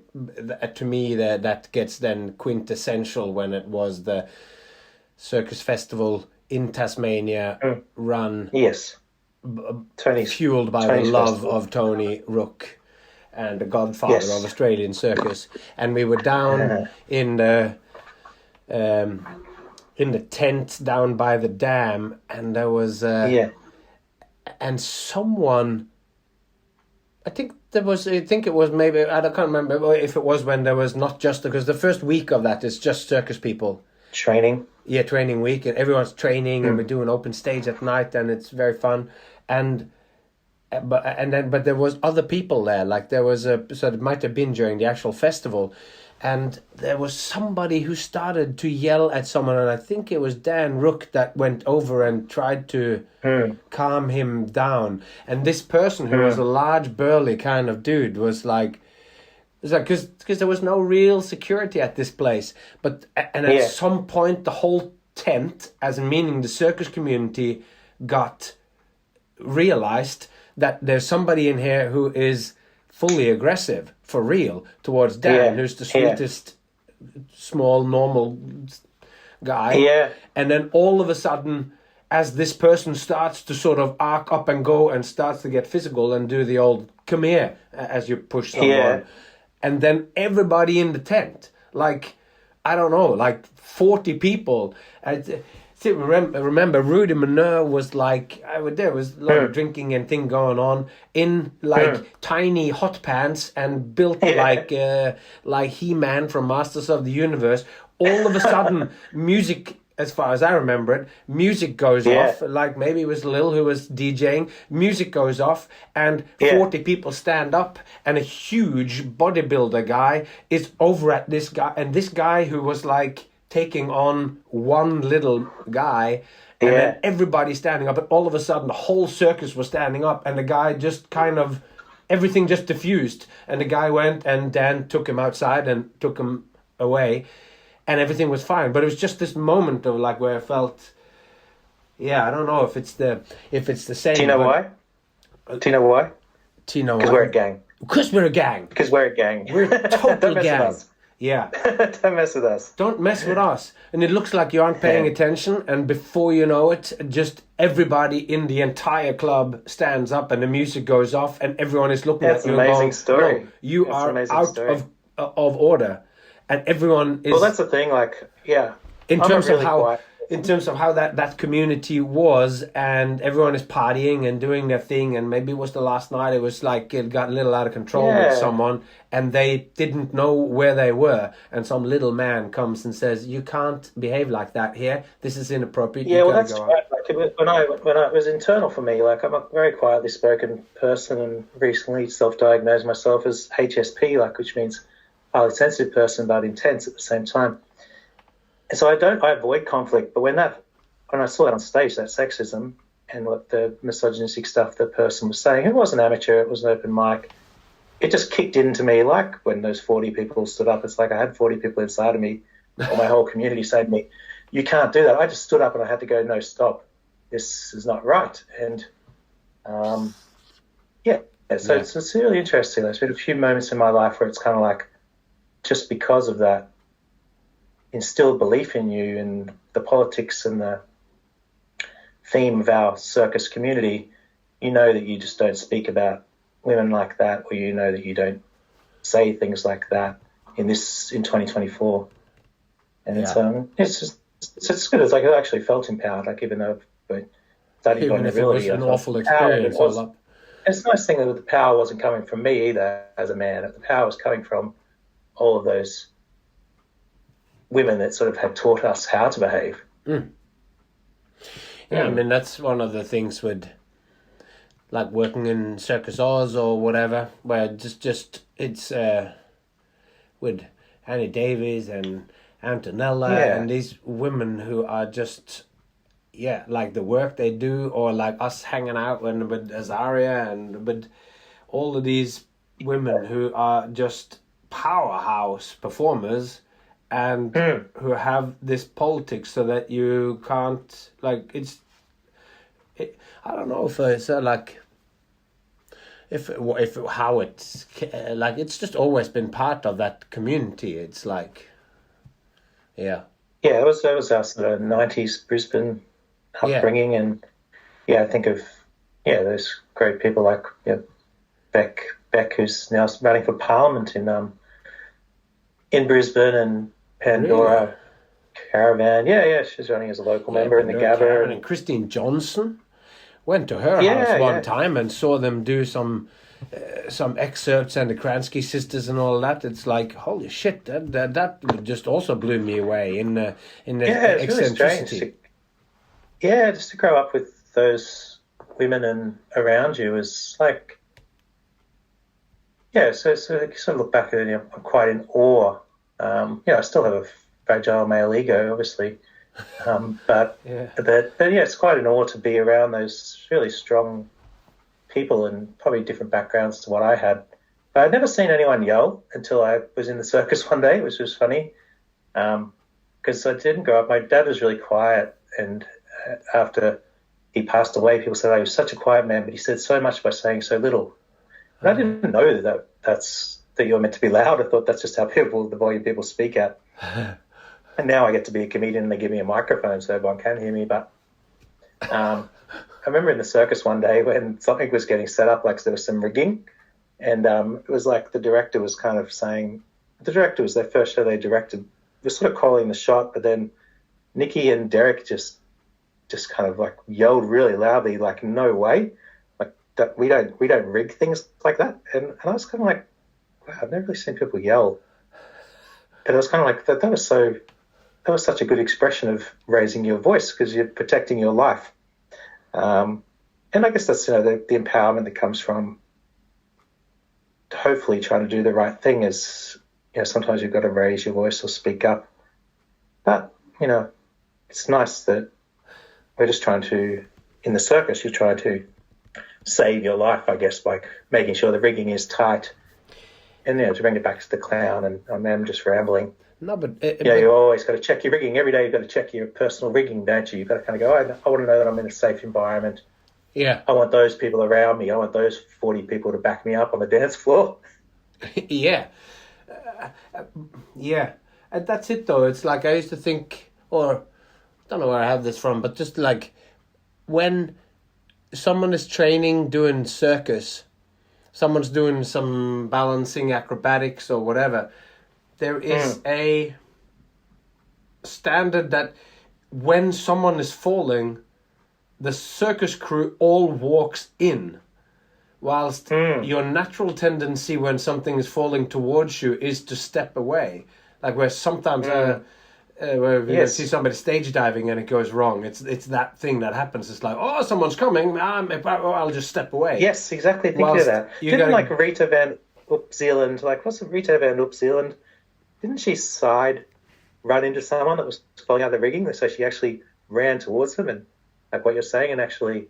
to me that gets then quintessential when it was the circus festival in Tasmania run, yes, fueled by the love festival of Tony Rook and the godfather of Australian circus. And we were down in the tent down by the dam, and there was and someone, I think it was maybe, I can't remember if it was when there was not just, because the first week of that is just circus people training. Yeah, training week, and everyone's training, and we do an open stage at night, and it's very fun. But there was other people there, like there was so it might have been during the actual festival, and there was somebody who started to yell at someone, and I think it was Dan Rook that went over and tried to calm him down. And this person, who was a large, burly kind of dude, was like, because there was no real security at this place, and at some point the whole tent, as in meaning the circus community, realized that there's somebody in here who is fully aggressive for real towards Dan, who's the sweetest, small, normal guy. Yeah. And then all of a sudden, as this person starts to sort of arc up and go and starts to get physical and do the old come here as you push someone, and then everybody in the tent, like, I don't know, like 40 people. Remember, Rudy Manure was like, there was a lot of drinking and thing going on in like tiny hot pants and built like He-Man from Masters of the Universe. All of a sudden, music, as far as I remember it, music goes off. Like maybe it was Lil who was DJing. Music goes off, and 40 people stand up, and a huge bodybuilder guy is over at this guy, and this guy who was like taking on one little guy, and then everybody standing up, and all of a sudden the whole circus was standing up, and the guy just kind of, everything just diffused, and the guy went, and Dan took him outside and took him away, and everything was fine. But it was just this moment of like where I felt, I don't know if it's the same. Do you know why? Because we're a gang. Because we're a gang. Because we're a gang. We're a total gang. Yeah. Don't mess with us. Don't mess with us. And it looks like you aren't paying attention, and before you know it, just everybody in the entire club stands up and the music goes off and everyone is looking at you and going, story. No, you are out of order. And everyone is... Well, that's the thing, like, in terms of how that community was, and everyone is partying and doing their thing, and maybe it was the last night, it was like it got a little out of control with someone, and they didn't know where they were, and some little man comes and says, you can't behave like that here, this is inappropriate. Yeah, well, that's right. Like, when it was internal for me, like, I'm a very quietly spoken person, and recently self-diagnosed myself as HSP, like, which means highly sensitive person, but intense at the same time. so I avoid conflict, but when I saw that on stage, that sexism and what the misogynistic stuff the person was saying, it wasn't amateur, it was an open mic. It just kicked into me like when those 40 people stood up. It's like I had 40 people inside of me, or my whole community saying to me, "You can't do that." I just stood up and I had to go, "No, stop. This is not right." And it's really interesting. There's been a few moments in my life where it's kind of like, just because of that instilled belief in you and the politics and the theme of our circus community, you know that you just don't speak about women like that, or you know that you don't say things like that in 2024. And it's good. It's like I actually felt empowered, like even though I studied vulnerability, it was an awful experience. It's a nice thing that the power wasn't coming from me either as a man. The power was coming from all of those women that sort of had taught us how to behave. I mean, that's one of the things with like working in Circus Oz or whatever, where just it's with Annie Davies and Antonella and these women who are just like the work they do, or like us hanging out with Azaria and with all of these women who are just powerhouse performers and who have this politics so that you can't, like, I don't know if it's like if how it's like, it's just always been part of that community. It's like that was our sort of 90s Brisbane upbringing. And I think of those great people like Beck, who's now running for Parliament in Brisbane, and Pandora Caravan. She's running as a local member in the Gabba. And Christine Johnson, went to her house one time and saw them do some excerpts and the Kransky sisters and all that. It's like, holy shit, that just also blew me away in the eccentricity. Really just to grow up with those women and around you is like, so you sort of look back at it, I'm quite in awe. I still have a fragile male ego, obviously. But it's quite an awe to be around those really strong people and probably different backgrounds to what I had. But I'd never seen anyone yell until I was in the circus one day, which was funny, because I didn't grow up. My dad was really quiet, and after he passed away, people said, "Oh, he was such a quiet man, but he said so much by saying so little." And I didn't know that you're meant to be loud. I thought that's just how the volume people speak at. And now I get to be a comedian and they give me a microphone so everyone can hear me. But I remember in the circus one day when something was getting set up, like there was some rigging, and it was like the director was kind of saying, the director was their first show they directed, was sort of calling the shot, but then Nikki and Derek just kind of like yelled really loudly, like, "No way, like that we don't rig things like that." And I was kind of like, wow, I've never really seen people yell. And I was kind of like, that was such a good expression of raising your voice because you're protecting your life. And I guess that's the empowerment that comes from hopefully trying to do the right thing. Is sometimes you've got to raise your voice or speak up, but it's nice that we're just trying to, in the circus, you're trying to save your life, I guess, by making sure the rigging is tight. And to bring it back to the clown, and I'm just rambling. No, but you always got to check your rigging every day. You've got to check your personal rigging, don't you? You've got to kind of go, I want to know that I'm in a safe environment. Yeah, I want those people around me. I want those 40 people to back me up on the dance floor. Yeah, and that's it though. It's like I used to think, or I don't know where I have this from, but just like when someone is training doing circus, someone's doing some balancing acrobatics or whatever, there is a standard that when someone is falling, the circus crew all walks in, whilst your natural tendency when something is falling towards you is to step away. Like where sometimes where you see somebody stage diving and it goes wrong, it's that thing that happens. It's like, oh, someone's coming, I'll just step away. Yes, exactly. Think of that. Didn't like Rita Van Upzeeland, what's Rita Van Upzeeland? Didn't she side run into someone that was falling out of the rigging. So she actually ran towards them, and like what you're saying, and actually,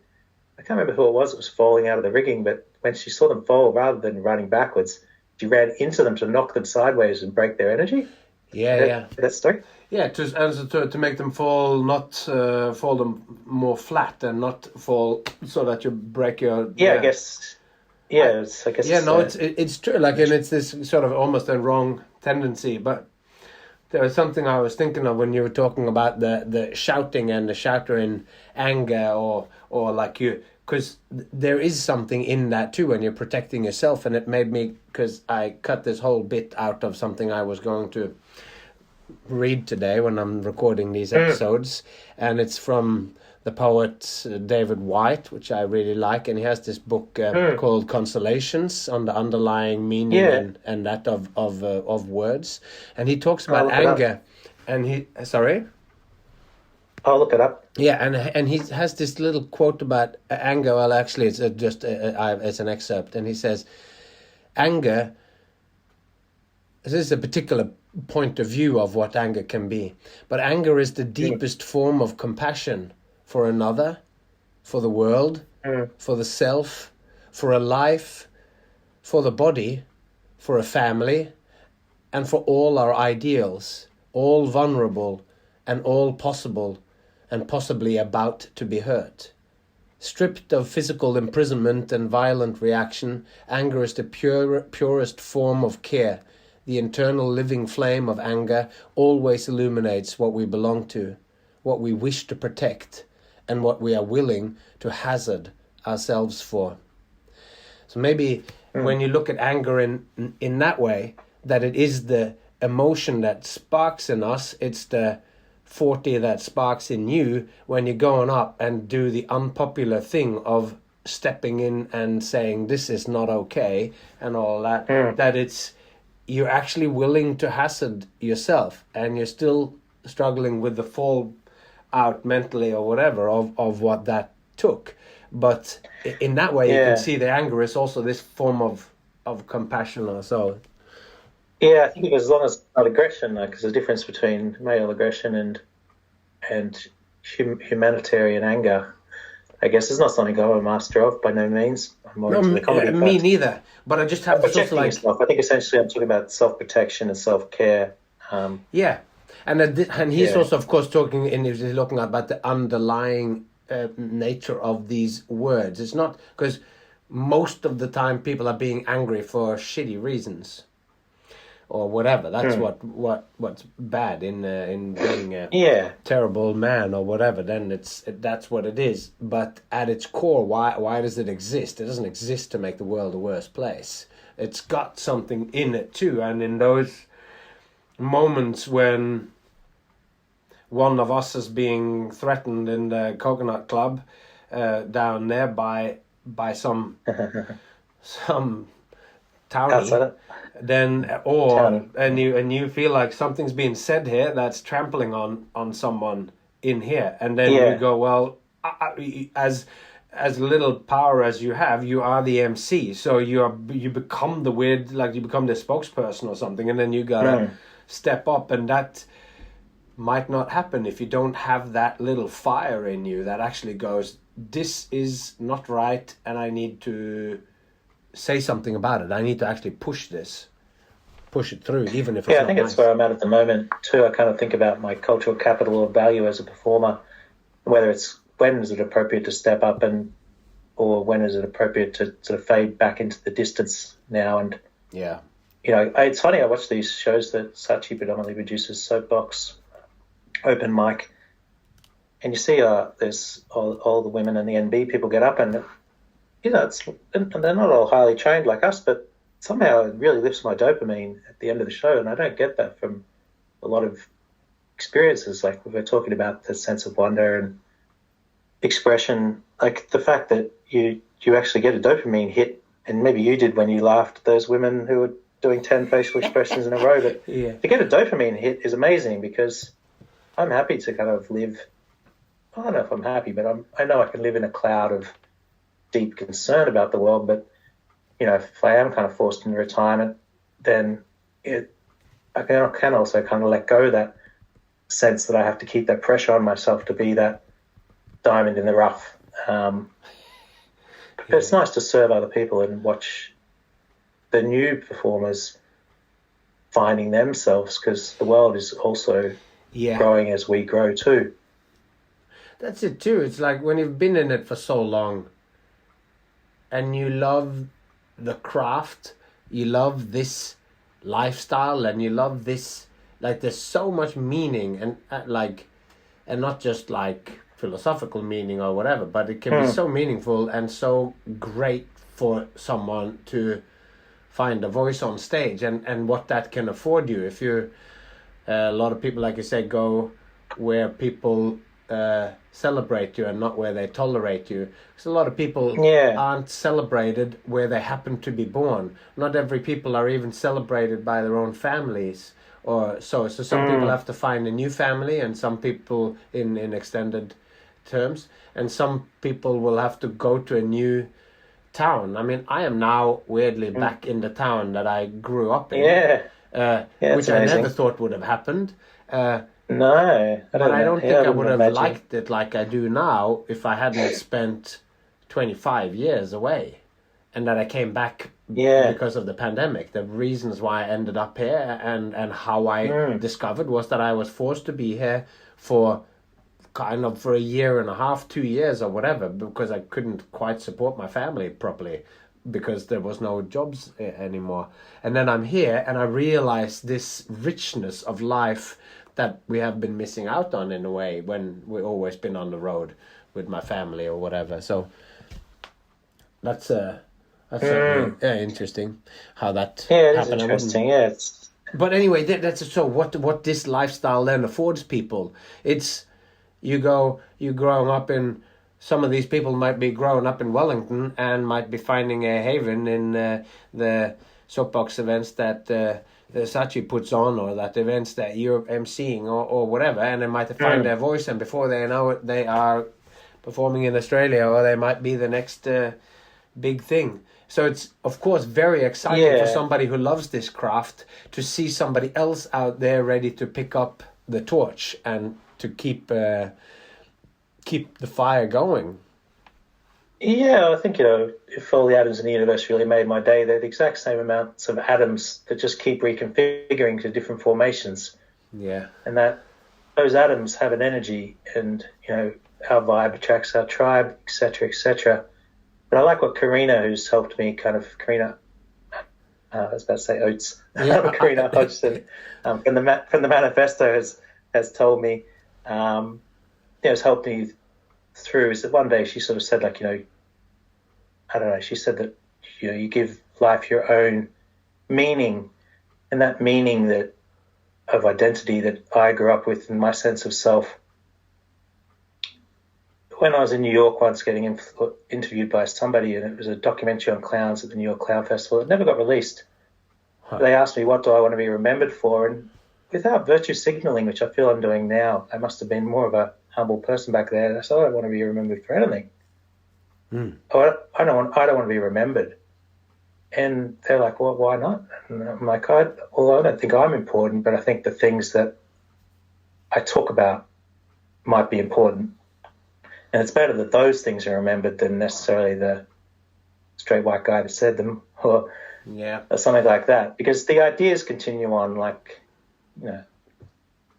I can't remember who it was that was falling out of the rigging, but when she saw them fall, rather than running backwards, she ran into them to knock them sideways and break their energy. Yeah. That story? Yeah, to make them fall, not fall them more flat and not fall so that you break your... I guess... Yeah, I guess... Yeah, no, it's true. Like, and it's this sort of almost a wrong tendency, but there was something I was thinking of when you were talking about the shouting and the shouter in anger or like you... Because there is something in that too when you're protecting yourself, and it made me... Because I cut this whole bit out of something I was going to read today when I'm recording these episodes, and it's from the poet David White, which I really like, and he has this book called Consolations on the underlying meaning and that of words, and he talks about anger, and he I'll look it up. Yeah, and he has this little quote about anger. Well, actually, it's it's an excerpt, and he says, anger. This is a particular point of view of what anger can be, but anger is the deepest form of compassion for another, for the world, for the self, for a life, for the body, for a family, and for all our ideals, all vulnerable and all possible and possibly about to be hurt. Stripped of physical imprisonment and violent reaction, anger is the purest form of care. The internal living flame of anger always illuminates what we belong to, what we wish to protect, and what we are willing to hazard ourselves for. So maybe when you look at anger in that way, that it is the emotion that sparks in us, it's the 40 that sparks in you when you're going up and do the unpopular thing of stepping in and saying this is not okay and all that, that you're actually willing to hazard yourself, and you're still struggling with the fall out mentally or whatever of what that took. But in that way, you can see the anger is also this form of compassion or so. Yeah, I think as long as it's not aggression, like there's a difference between male aggression and humanitarian anger. I guess it's not something I'm a master of by no means. I'm more into the comedy. Me neither. But I just have to sort of like... yourself. I think essentially I'm talking about self-protection and self-care. And he's also, of course, he's looking about the underlying nature of these words. It's not because most of the time people are being angry for shitty reasons or whatever. That's what's bad in being a terrible man or whatever. Then that's what it is. But at its core, why does it exist? It doesn't exist to make the world a worse place. It's got something in it too, and in those moments when one of us is being threatened in the Coconut Club down there by some townie, then and you feel like something's being said here that's trampling on someone in here, and then you go, well, as little power as you have, you are the MC, so you become the weird, like you become the spokesperson or something, and then you gotta step up, and that might not happen if you don't have that little fire in you that actually goes, this is not right, and I need to say something about it. I need to actually push it through, even if it's not I think nice. it's where I'm at the moment too. I kind of think about my cultural capital of value as a performer, whether it's when is it appropriate to step up or when is it appropriate to sort of fade back into the distance now. And it's funny, I watch these shows that Sachi predominantly produces, Soapbox, Open Mic, and you see there's all the women and the NB people get up, and and they're not all highly trained like us, but somehow it really lifts my dopamine at the end of the show, and I don't get that from a lot of experiences. Like we're talking about the sense of wonder and expression, like the fact that you actually get a dopamine hit, and maybe you did when you laughed at those women who were doing 10 facial expressions in a row, but to get a dopamine hit is amazing, because I'm happy to kind of live, I don't know if I'm happy, but I know I can live in a cloud of deep concern about the world, but if I am kind of forced into retirement, then I can also kind of let go of that sense that I have to keep that pressure on myself to be that diamond in the rough. But it's nice to serve other people and watch the new performers finding themselves, because the world is also growing as we grow too. That's it too. It's like when you've been in it for so long and you love the craft, you love this lifestyle, and you love this, like there's so much meaning, and and not just like philosophical meaning or whatever, but it can be so meaningful and so great for someone to find a voice on stage, and what that can afford you. If you a lot of people, like you said, go where people celebrate you and not where they tolerate you. Because a lot of people aren't celebrated where they happen to be born. Not every people are even celebrated by their own families. Or so some people have to find a new family, and some people in extended terms, and some people will have to go to a new town. I mean, I am now weirdly back in the town that I grew up in, which I never thought would have happened. No, I don't think I would have liked it like I do now if I hadn't spent 25 years away, and that I came back because of the pandemic. The reasons why I ended up here and how I discovered was that I was forced to be here for a year and a half, 2 years or whatever, because I couldn't quite support my family properly because there was no jobs anymore. And then I'm here and I realized this richness of life that we have been missing out on in a way when we've always been on the road with my family or whatever. So that's certainly interesting how that happened. Interesting. But anyway, that's so what this lifestyle then affords people. It's you're growing up in, some of these people might be growing up in Wellington and might be finding a haven in the soapbox events that the Saatchi puts on, or that events that you're emceeing or whatever, and they might find their voice, and before they know it, they are performing in Australia, or they might be the next big thing. So it's, of course, very exciting for somebody who loves this craft to see somebody else out there ready to pick up the torch and to keep the fire going. Yeah, I think, if all the atoms in the universe really made my day, they're the exact same amounts of atoms that just keep reconfiguring to different formations. Yeah. And that those atoms have an energy, and, our vibe attracts our tribe, etc., etc. But I like what Karina, who's helped me I was about to say Oates, Karina Hodgson, from the manifesto has told me, has helped me through, is that one day she sort of said, like, I don't know, she said that, you give life your own meaning, and that meaning that of identity that I grew up with in my sense of self. When I was in New York once getting interviewed by somebody, and it was a documentary on clowns at the New York Clown Festival, it never got released. Huh. They asked me, what do I want to be remembered for? And without virtue signaling, which I feel I'm doing now, I must have been more of a humble person back there. And I said, I don't want to be remembered for anything. I don't want to be remembered. And they're like, well, why not? And I'm like, I don't think I'm important, but I think the things that I talk about might be important. And it's better that those things are remembered than necessarily the straight white guy that said them, or something like that. Because the ideas continue on, like, and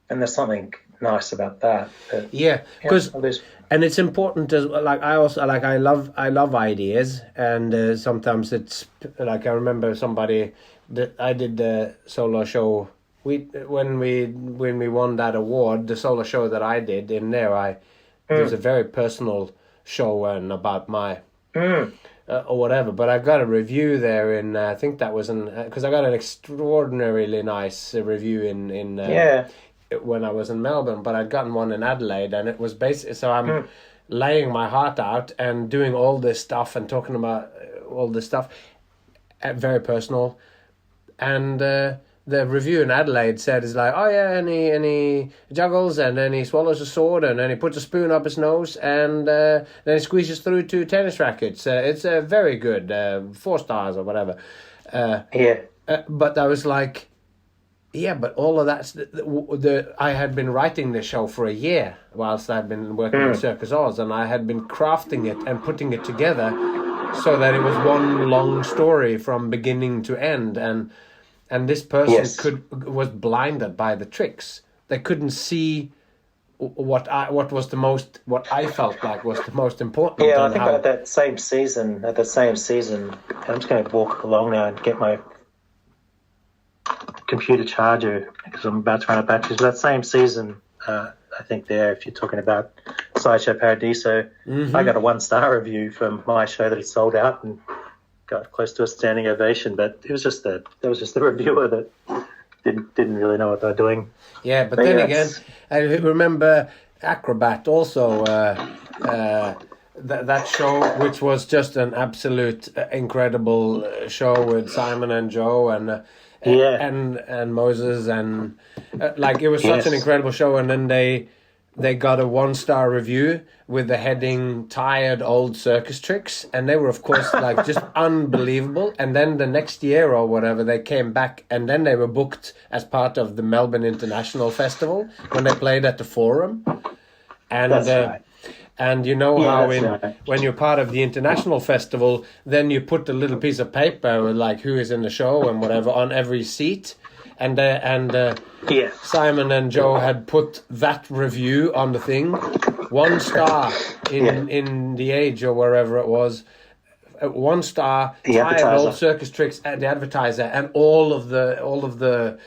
there's something nice about that. Because and it's important as well. Like, I also I love ideas, and sometimes it's like, I remember somebody that I did the solo show. When we won that award, the solo show that I did in there, it was a very personal show and about my or whatever. But I got a review there in I think that was because I got an extraordinarily nice review in when I was in Melbourne. But I'd gotten one in Adelaide, and it was basically, so I'm laying my heart out and doing all this stuff and talking about all this stuff, very personal, and the review in Adelaide said, is like, oh yeah, and he juggles, and then he swallows a sword, and then he puts a spoon up his nose, and then he squeezes through 2 tennis rackets. It's very good, 4 stars or whatever. But I was like, Yeah, but all of that's I had been writing the show for a year whilst I'd been working at Circus Oz, and I had been crafting it and putting it together so that it was one long story from beginning to end, and this person Yes. was blinded by the tricks. They couldn't see what I felt like was the most important. Yeah, I and think how, at that same season, I'm just going to walk along now and get my computer charger because I'm about to run out of batteries. That same season, I think if you're talking about Sideshow Paradiso, I got a 1-star review from my show that it sold out and got close to a standing ovation. But it was just the reviewer that didn't really know what they're doing. yeah, but then again, I remember Acrobat also. That show, which was just an absolute incredible show with Simon and Joe and Moses and it was such an incredible show. And then they got a 1-star review with the heading "Tired Old Circus Tricks," and they were of course just unbelievable. And then the next year or whatever, they came back, and then they were booked as part of the Melbourne International Festival when they played at the Forum. And that's right. And you know how when you're part of the international festival, then you put a little piece of paper with who is in the show and whatever on every seat, and Simon and Joe had put that review on the thing, 1 star in the Age or wherever it was, 1 star, Tired Old Circus Tricks at the Advertiser, and all of the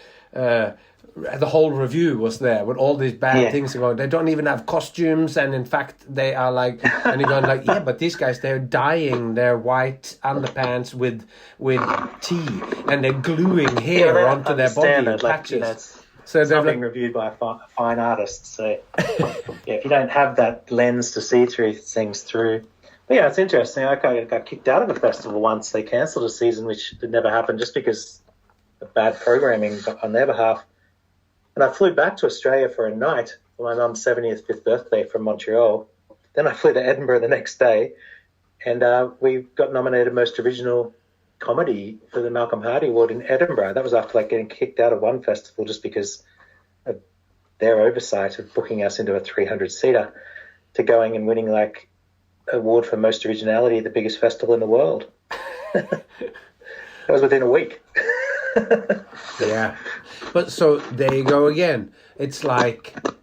whole review was there with all these bad things going. They don't even have costumes, and in fact they are and you're going yeah, but these guys, they're dyeing their white underpants with tea, and they're gluing hair onto their body patches. So they're being reviewed by a fine artist. So if you don't have that lens to see through things through. But yeah, it's interesting. I got kicked out of the festival once. They cancelled a season, which had never happened, just because of bad programming on their behalf. And I flew back to Australia for a night for my mum's 75th birthday from Montreal. Then I flew to Edinburgh the next day, and we got nominated Most Original Comedy for the Malcolm Hardy Award in Edinburgh. That was after getting kicked out of one festival just because of their oversight of booking us into a 300-seater, to going and winning award for Most Originality at the biggest festival in the world. That was within a week. Yeah. But so there you go again. It's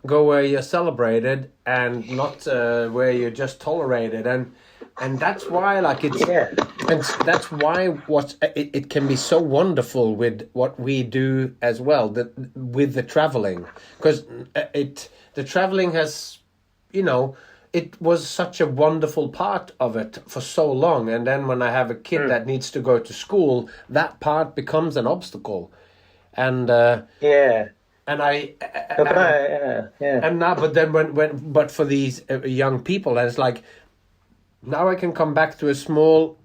go where you're celebrated and not where you're just tolerated, and that's why and that's why it can be so wonderful with what we do as well, with the traveling, because the traveling has, it was such a wonderful part of it for so long, and then when I have a kid that needs to go to school, that part becomes an obstacle. And and now, but then but for these young people, and it's now I can come back to a small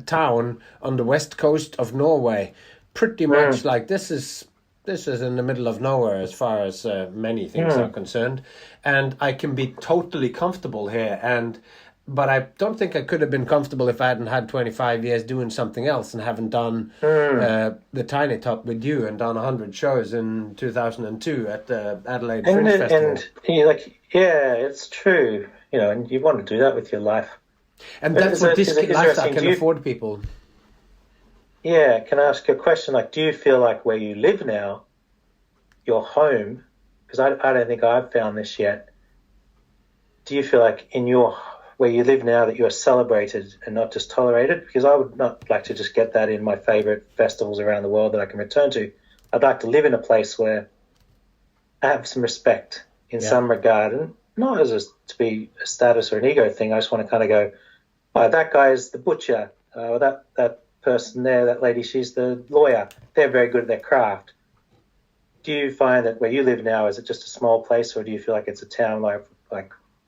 town on the west coast of Norway, pretty much this is in the middle of nowhere as far as many things are concerned, and I can be totally comfortable here. But I don't think I could have been comfortable if I hadn't had 25 years doing something else and haven't done the Tiny Top with you and done 100 shows in 2002 at the Adelaide Fringe Festival. And it's true. And you want to do that with your life. And that's what this lifestyle can afford people. Yeah, can I ask you a question? Do you feel like where you live now, your home, because I don't think I've found this yet, do you feel like where you live now that you are celebrated and not just tolerated? Because I would not like to just get that in my favourite festivals around the world that I can return to. I'd like to live in a place where I have some respect in some regard, and not to be a status or an ego thing. I just want to kind of go, oh, that guy is the butcher, or that person there, that lady, she's the lawyer. They're very good at their craft. Do you find that where you live now, is it just a small place, or do you feel like it's a town like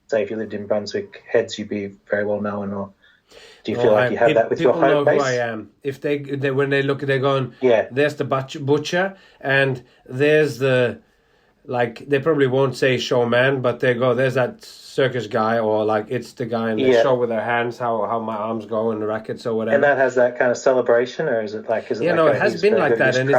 say if you lived in Brunswick Heads, you'd be very well known, or do you feel like you have that with your home base? People know who I am. If they when they look, they're going, there's the butcher, and there's the, they probably won't say showman, but they go, there's that circus guy, or it's the guy in the show with their hands, how my arms go in the rackets or whatever. And that has that kind of celebration, or is it it has been like that, and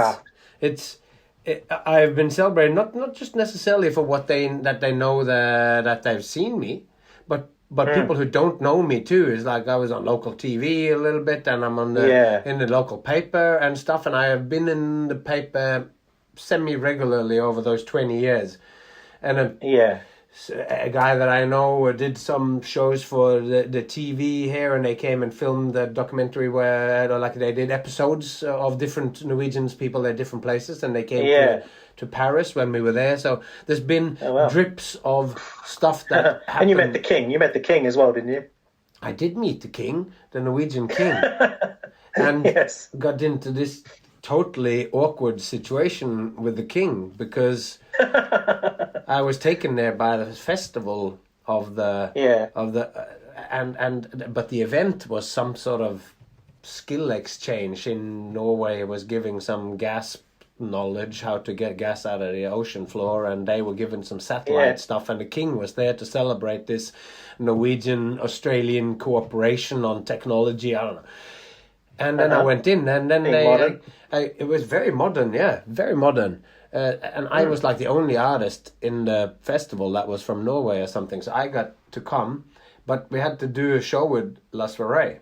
I've been celebrated not just necessarily for what they know that they've seen me, but people who don't know me too. Is like I was on local TV a little bit, and I'm on in the local paper and stuff, and I have been in the paper semi-regularly over those 20 years, and a guy that I know did some shows for the TV here, and they came and filmed a documentary where they did episodes of different Norwegians, people at different places, and they came to Paris when we were there. So there's been drips of stuff that happened. And you met the king. You met the king as well, didn't you? I did meet the king, the Norwegian king, and got into this totally awkward situation with the king because I was taken there by the festival of the but the event was some sort of skill exchange in Norway. Was giving some gas knowledge, how to get gas out of the ocean floor, and they were given some satellite stuff, and the king was there to celebrate this Norwegian Australian cooperation on technology. I don't know. And then I went in, and then it was very modern, very modern. And I was like the only artist in the festival that was from Norway or something. So I got to come, but we had to do a show with La Soirée.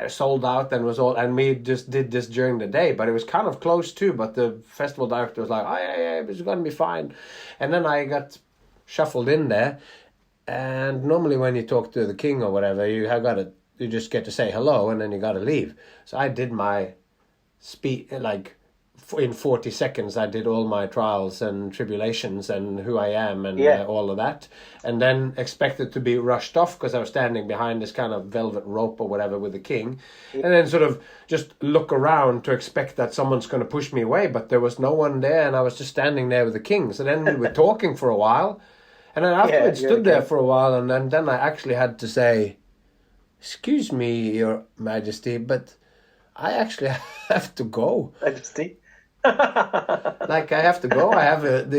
Sold out and was all, and we just did this during the day, but it was kind of close too. But the festival director was like, "Oh yeah, it's going to be fine." And then I got shuffled in there, and normally when you talk to the king or whatever, you just get to say hello and then you got to leave. So I did my speech in 40 seconds. I did all my trials and tribulations and who I am and all of that, and then expected to be rushed off because I was standing behind this kind of velvet rope or whatever with the king, and then sort of just look around to expect that someone's going to push me away, but there was no one there, and I was just standing there with the king. So then we were talking for a while, and then afterwards stood there for a while, and then I actually had to say, "Excuse me, Your Majesty, but I actually have to go." Majesty? Like, I have to go. I have I'm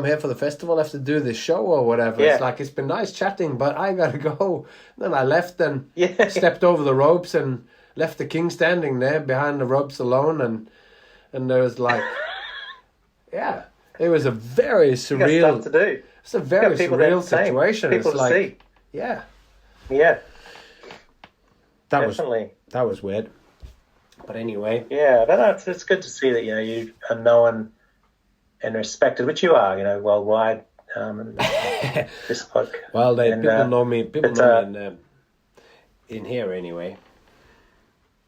here for the festival. I have to do this show or whatever. It's like, it's been nice chatting, but I gotta go. Then I left and stepped over the ropes and left the king standing there behind the ropes alone. And there was like, it was a very surreal. You got stuff to do. It's a very surreal situation. People it's to like, see. Yeah. Definitely. That was weird. But anyway. Yeah, but it's good to see that, you are known and respected, which you are, worldwide. This podcast. Well, people know me. People know me in here anyway.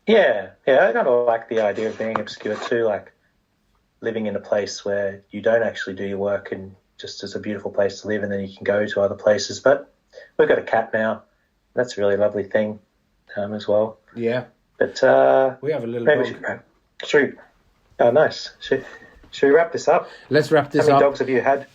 Yeah, I kind of like the idea of being obscure too, like living in a place where you don't actually do your work and just as a beautiful place to live, and then you can go to other places. But we've got a cat now. That's a really lovely thing as well. Yeah. But we have a little dog. Oh, nice. Should we wrap this up? Let's wrap this up. How many dogs have you had?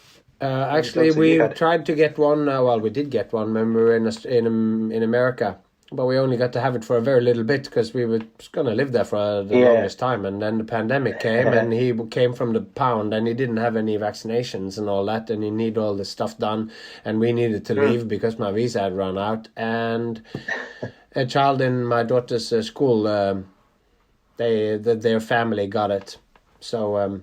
Actually, we tried to get one. We did get one when we were in America, but we only got to have it for a very little bit because we were going to live there for the longest time. And then the pandemic came, and he came from the pound, and he didn't have any vaccinations and all that, and he needed all this stuff done, and we needed to leave because my visa had run out. And a child in my daughter's school, their family got it. So.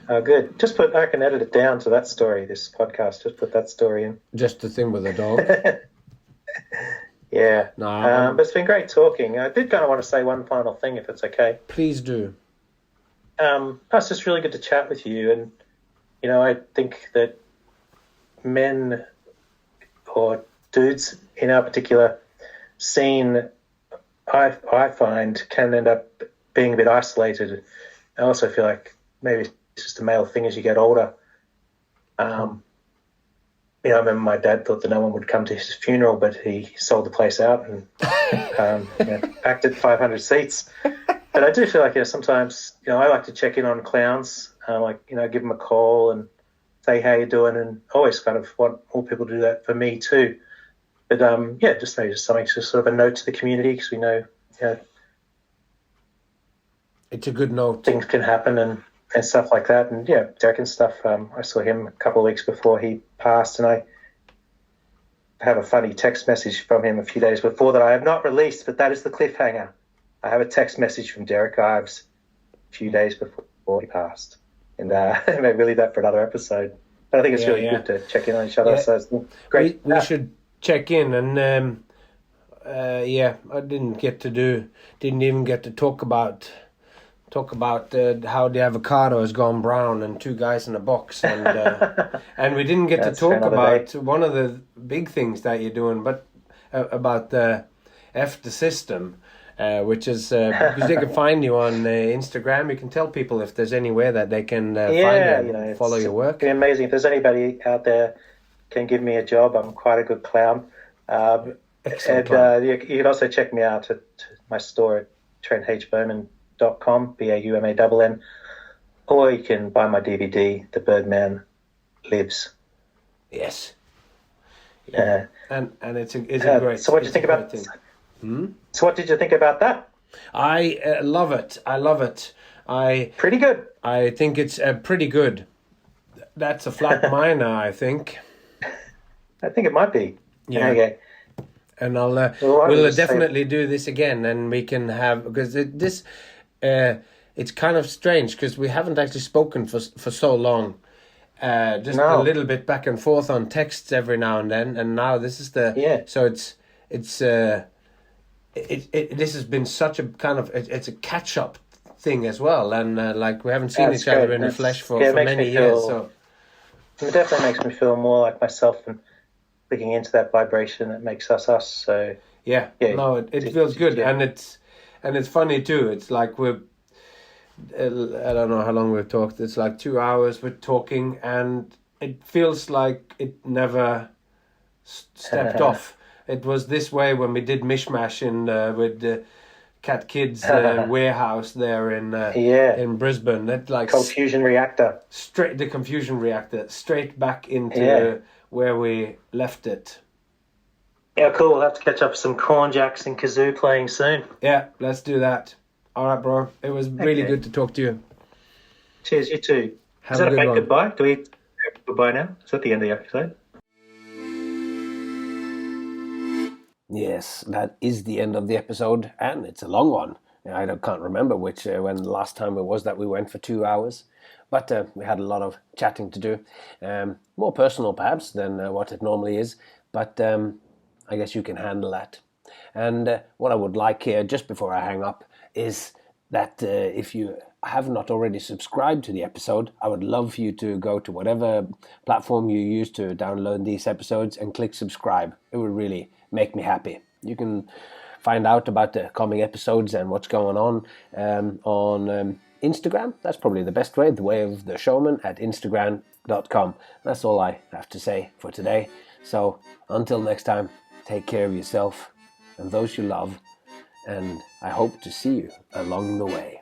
Oh, good. I can edit it down to that story, this podcast. Just put that story in. Just the thing with the dog? Yeah. No, but it's been great talking. I did kind of want to say one final thing, if it's okay. Please do. It's just really good to chat with you. And, I think that men or dudes in our particular scene, I find, can end up being a bit isolated. I also feel like maybe it's just a male thing as you get older. I remember my dad thought that no one would come to his funeral, but he sold the place out and packed it 500 seats. But I do feel like sometimes I like to check in on clowns, give them a call and say how you doing, and always kind of want more people to do that for me too. But just maybe just something, just sort of a note to the community, because we know it's a good note. Things can happen and stuff like that. And Derek and stuff. I saw him a couple of weeks before he passed, and I have a funny text message from him a few days before that I have not released, but that is the cliffhanger. I have a text message from Derek Ives few days before he passed. And maybe we'll leave that for another episode. But I think it's really good to check in on each other. So it's great. We should check in, and I didn't even get to talk about how the avocado has gone brown and two guys in a box, and and we didn't get to talk about one of the big things that you're doing, but about the the system, which is because they can find you on Instagram. You can tell people if there's anywhere that they can find you and follow your work. It'd be amazing if there's anybody out there can give me a job. I'm quite a good clown. Excellent. And you can also check me out at my store at trenthbirdmann.com, Baumann, or you can buy my DVD, The Birdman Lives. Yes. Yeah. And it's a great. So what did you think about? So what did you think about that? I love it. I love it. Pretty good. I think it's pretty good. That's a flat minor, I think. I think it might be. Yeah. Okay. And we'll definitely do this again, and we can have, because it's kind of strange because we haven't actually spoken for so long. A little bit back and forth on texts every now and then, and now this is so this has been such a kind of it's a catch up thing as well, and like we haven't seen each other in the flesh for many years. So it definitely makes me feel more like myself and clicking into that vibration that makes us us. So it feels good, and it's funny too. It's like I don't know how long we've talked. It's like 2 hours we're talking, and it feels like it never stepped off. It was this way when we did Mishmash with the Cat Kids warehouse there in Brisbane. That like confusion reactor. The confusion reactor straight back into where we left it. Yeah, cool. We'll have to catch up with some corn jacks and kazoo playing soon. Yeah, let's do that. All right, bro. It was really good to talk to you. Cheers, you too. Is that a fake goodbye? Do we goodbye now? Is that the end of the episode? Yes, that is the end of the episode, and it's a long one. I can't remember when the last time it was that we went for 2 hours, but we had a lot of chatting to do. More personal, perhaps, than what it normally is, but I guess you can handle that. And what I would like here, just before I hang up, is that if you have not already subscribed to the episode, I would love for you to go to whatever platform you use to download these episodes and click subscribe. It would really make me happy. You can find out about the coming episodes and what's going on Instagram. That's probably the best way, the way of the showman at instagram.com. That's all I have to say for today. So until next time, take care of yourself and those you love, and I hope to see you along the way.